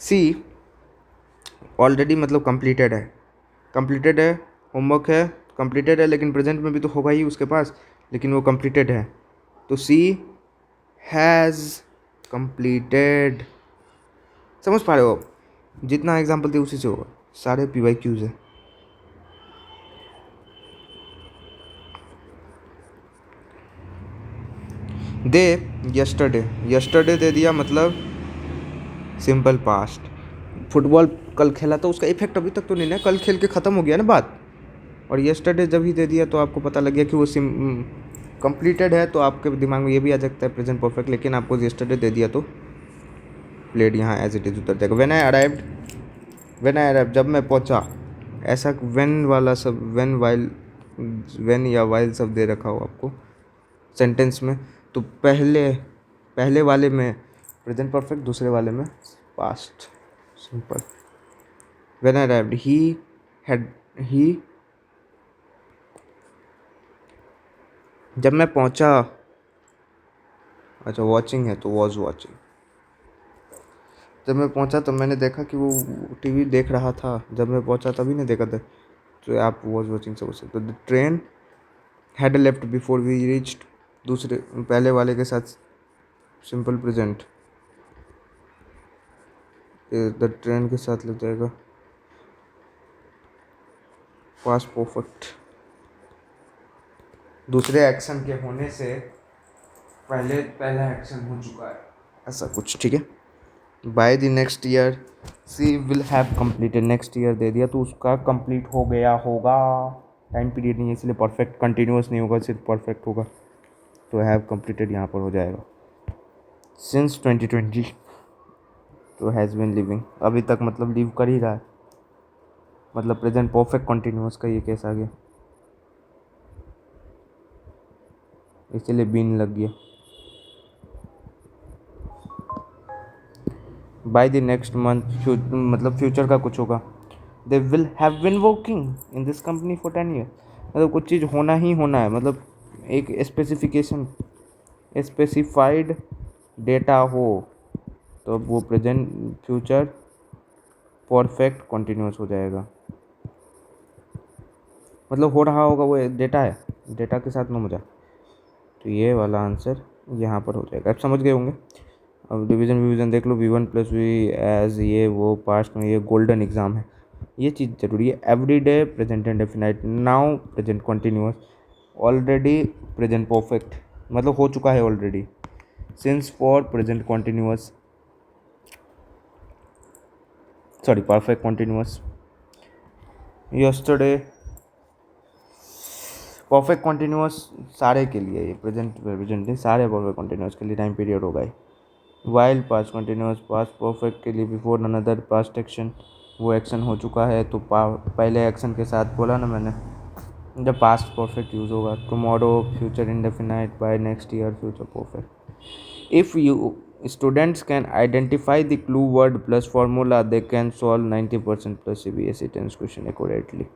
सी ऑलरेडी मतलब कंप्लीटेड है, कंप्लीटेड है, होमवर्क है, कंप्लीटेड है, लेकिन प्रेजेंट में भी तो होगा ही उसके पास, लेकिन वो कंप्लीटेड है, तो सी हैज़ कंप्लीटेड। समझ पा रहे हो आप? जितना एग्जाम्पल थे उसी से होगा, सारे PYQs है। दे यस्टरडे, यस्टरडे दे दिया मतलब सिंपल पास्ट। फुटबॉल कल खेला तो उसका इफेक्ट अभी तक तो नहीं ना, कल खेल के ख़त्म हो गया ना बात। और यस्टरडे जब ही दे दिया तो आपको पता लग गया कि वो कंप्लीटेड है, तो आपके दिमाग में ये भी आ सकता है प्रेजेंट परफेक्ट, लेकिन आपको यस्टरडे दे दिया तो प्लेड यहाँ एज इट इज़ उतर जाएगा। When I arrived, when I arrived जब मैं पहुँचा, ऐसा व्हेन वाला सब, व्हेन वाइल, व्हेन या वाइल सब दे रखा हो आपको सेंटेंस में, तो पहले पहले वाले में प्रेजेंट परफेक्ट, दूसरे वाले में past simple. When I arrived, he had, he, जब मैं पहुंचा, अच्छा वॉचिंग है तो वॉज वॉचिंग। जब मैं पहुंचा तो मैंने देखा कि वो टीवी देख रहा था, जब मैं पहुंचा तभी नहीं देखा था, तो आप वॉज वॉचिंग से बोल सकते हो। The train had left before we reached, दूसरे पहले वाले के साथ सिंपल प्रेजेंट, द ट्रेन के साथ लग जाएगा पास्ट परफेक्ट। दूसरे एक्शन के होने से पहले पहला एक्शन हो चुका है, ऐसा कुछ, ठीक है। By the next year she will have completed, next year दे दिया तो उसका कंप्लीट हो गया होगा। टाइम पीरियड नहीं है इसलिए परफेक्ट कंटिन्यूस नहीं होगा, सिर्फ परफेक्ट होगा, तो हैव कंप्लीटेड यहाँ पर हो जाएगा। सिंस 2020 तो हैज़ बिन लिविंग, अभी तक मतलब लिव कर ही रहा है, मतलब प्रेजेंट परफेक्ट कंटिन्यूस का ये केस आ गया, इसलिए बीन लग गया। बाय द नेक्स्ट मंथ मतलब फ्यूचर का कुछ होगा। They will have been working in this company for 10 year, मतलब कुछ चीज़ होना ही होना है, मतलब एक स्पेसिफिकेशन स्पेसिफाइड डेटा हो तो वो प्रेजेंट फ्यूचर परफेक्ट कंटिन्यूस हो जाएगा, मतलब हो रहा होगा, वो डेटा है, डेटा के साथ में मजा, तो ये वाला आंसर यहाँ पर हो जाएगा। आप समझ गए होंगे। अब डिवीज़न देख लो, V1+V एज ये वो पास्ट में ये गोल्डन एग्जाम है, ये चीज़ जरूरी है। Everyday present indefinite, now present continuous, already present perfect मतलब हो चुका है already, since for present continuous, sorry perfect continuous, yesterday perfect continuous सारे के लिए, ये प्रेजेंट नहीं, सारे परफेक्ट कंटिन्यूस के लिए टाइम पीरियड होगा ही। While past continuous, past perfect के लिए बिफोर अनदर पास्ट एक्शन, वो एक्शन हो चुका है तो पहले एक्शन के साथ बोला ना मैंने, जब पास्ट परफेक्ट यूज़ होगा। Tomorrow future indefinite, by next year future perfect. If you students can identify the clue word plus formula, they can solve 90% plus CBSE 10 question accurately.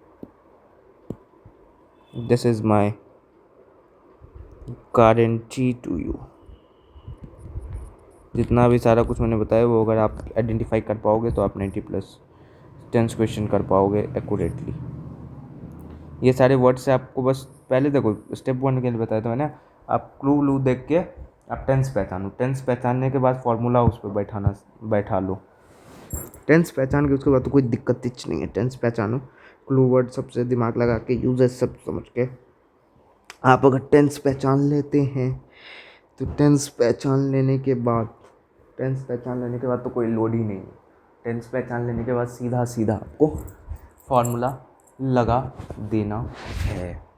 This is my guarantee to you. जितना भी सारा कुछ मैंने बताया वो अगर आप आइडेंटिफाई कर पाओगे तो आप 90+10 क्वेश्चन कर पाओगे एक्यूरेटली। ये सारे वर्ड से आपको बस पहले देखो स्टेप 1 के लिए बताया था मैंने, आप क्लू लू देख के आप टेंस पहचानो, टेंस पहचानने के बाद फॉर्मूला उस पर बैठा लो। टेंस पहचान के उसके बाद तो कोई दिक्कत कुछ नहीं है, टेंस पहचानो, क्लू वर्ड सबसे दिमाग लगा के यूजेस सब समझ के आप अगर टेंस पहचान लेते हैं तो टेंस पहचान लेने के बाद तो कोई लोड ही नहीं है। टेंस पहचान लेने के बाद सीधा सीधा आपको फॉर्मूला लगा देना है।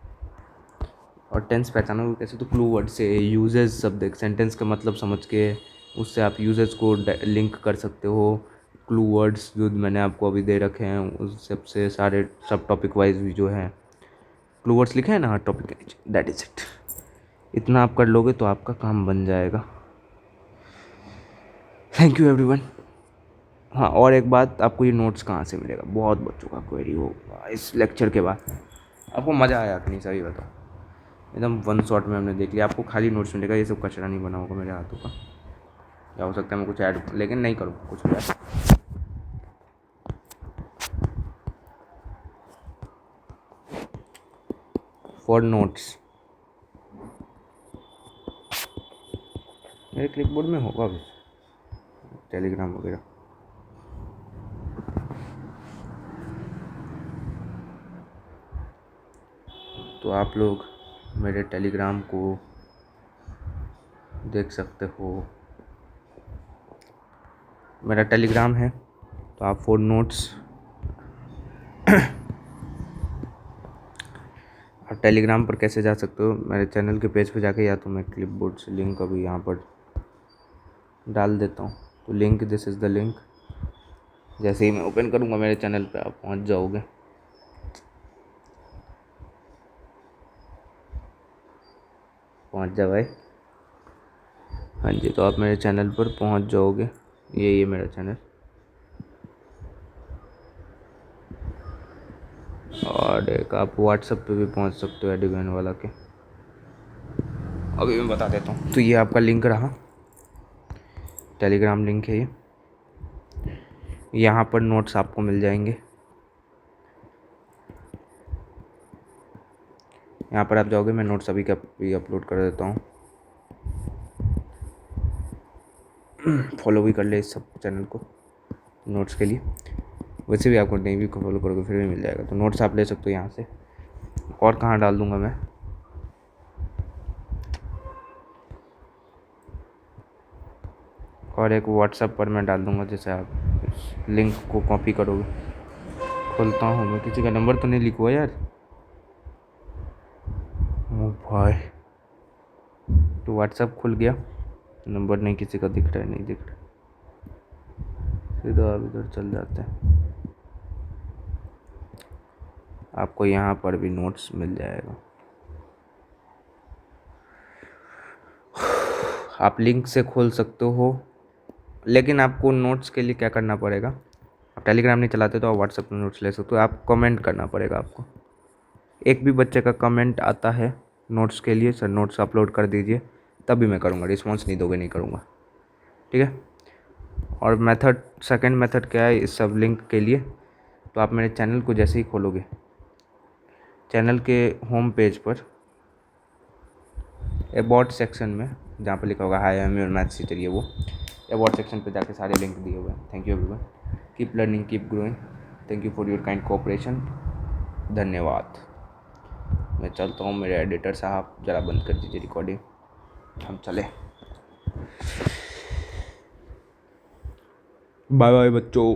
और टेंस पहचानोगे कैसे, तो क्लू वर्ड से, यूजेस सब देख, सेंटेंस का मतलब समझ के उससे आप यूजेस को लिंक कर सकते हो। क्लू वर्ड्स जो मैंने आपको अभी दे रखे हैं उस सबसे सारे सब टॉपिक वाइज भी जो है क्लू वर्ड्स लिखे हैं ना हर टॉपिक के नीचे, दैट इज़ इट। इतना आप कर लोगे तो आपका काम बन जाएगा। Thank you everyone. हाँ, और एक बात, आपको ये नोट्स कहाँ से मिलेगा, बहुत बच्चों का क्वेरी होगा इस लेक्चर के बाद। आपको मज़ा आया कि नहीं, सही बताओ। एकदम वन शॉट में हमने देख लिया, आपको खाली नोट्स मिलेगा, ये सब कचरा नहीं बना होगा मेरे हाथों का। या हो सकता है मैं कुछ ऐड, लेकिन नहीं करूँ कुछ भी ऐड। फॉर नोट्स मेरे क्लिपबोर्ड में होगा भी, टेलीग्राम वगैरह। तो आप लोग मेरे टेलीग्राम को देख सकते हो, मेरा टेलीग्राम है, तो आप फॉर नोट्स आप टेलीग्राम पर कैसे जा सकते हो, मेरे चैनल के पेज पे जाके, या तो मैं क्लिपबोर्ड से लिंक अभी यहाँ पर डाल देता हूँ। तो link, this is the link, जैसे ही मैं ओपन करूँगा मेरे चैनल पे आप पहुँच जाओगे। पहुँच जा भाई, हाँ जी, तो आप मेरे चैनल पर पहुँच जाओगे। ये मेरा चैनल, और एक आप व्हाट्सएप पे भी पहुँच सकते हो एडिगन वाला के, अभी मैं बता देता हूँ। तो ये आपका लिंक रहा, टेलीग्राम लिंक है ये, यहाँ पर नोट्स आपको मिल जाएंगे। यहाँ पर आप जाओगे, मैं नोट्स अभी का भी अपलोड कर देता हूँ। फॉलो भी कर ले इस सब चैनल को नोट्स के लिए, वैसे भी आपको नहीं भी फॉलो करोगे फिर भी मिल जाएगा। तो नोट्स आप ले सकते हो यहाँ से। और कहाँ डाल दूँगा मैं, और एक व्हाट्सएप पर मैं डाल दूँगा, जैसे आप इस लिंक को कॉपी करोगे। खोलता हूँ मैं, किसी का नंबर तो नहीं लिखा हुआ यार। ओ भाई, तो व्हाट्सएप खुल गया, नंबर नहीं किसी का दिख रहा है, नहीं दिख रहा। सीधा आप इधर चल जाते हैं, आपको यहाँ पर भी नोट्स मिल जाएगा। आप लिंक से खोल सकते हो, लेकिन आपको नोट्स के लिए क्या करना पड़ेगा, आप टेलीग्राम नहीं चलाते तो आप व्हाट्सएप में नोट्स ले सकते हो। आप कमेंट करना पड़ेगा आपको। एक भी बच्चे का कमेंट आता है नोट्स के लिए, सर नोट्स अपलोड कर दीजिए, तभी मैं करूँगा। रिस्पॉन्स नहीं दोगे नहीं करूँगा, ठीक है। और मेथड, सेकंड मेथड क्या है इस सब लिंक के लिए, तो आप मेरे चैनल को जैसे ही खोलोगे, चैनल के होम पेज पर अबाउट सेक्शन में जहाँ पर लिखा होगा high I am your maths teacher, ये वो अबाउट सेक्शन पे जाके सारे लिंक दिए हुए हैं। Thank you everyone, keep learning, keep growing, thank you for your kind cooperation, धन्यवाद। मैं चलता हूँ, मेरे एडिटर साहब ज़रा बंद कर दीजिए रिकॉर्डिंग, हम चले। बाय बाय बच्चों।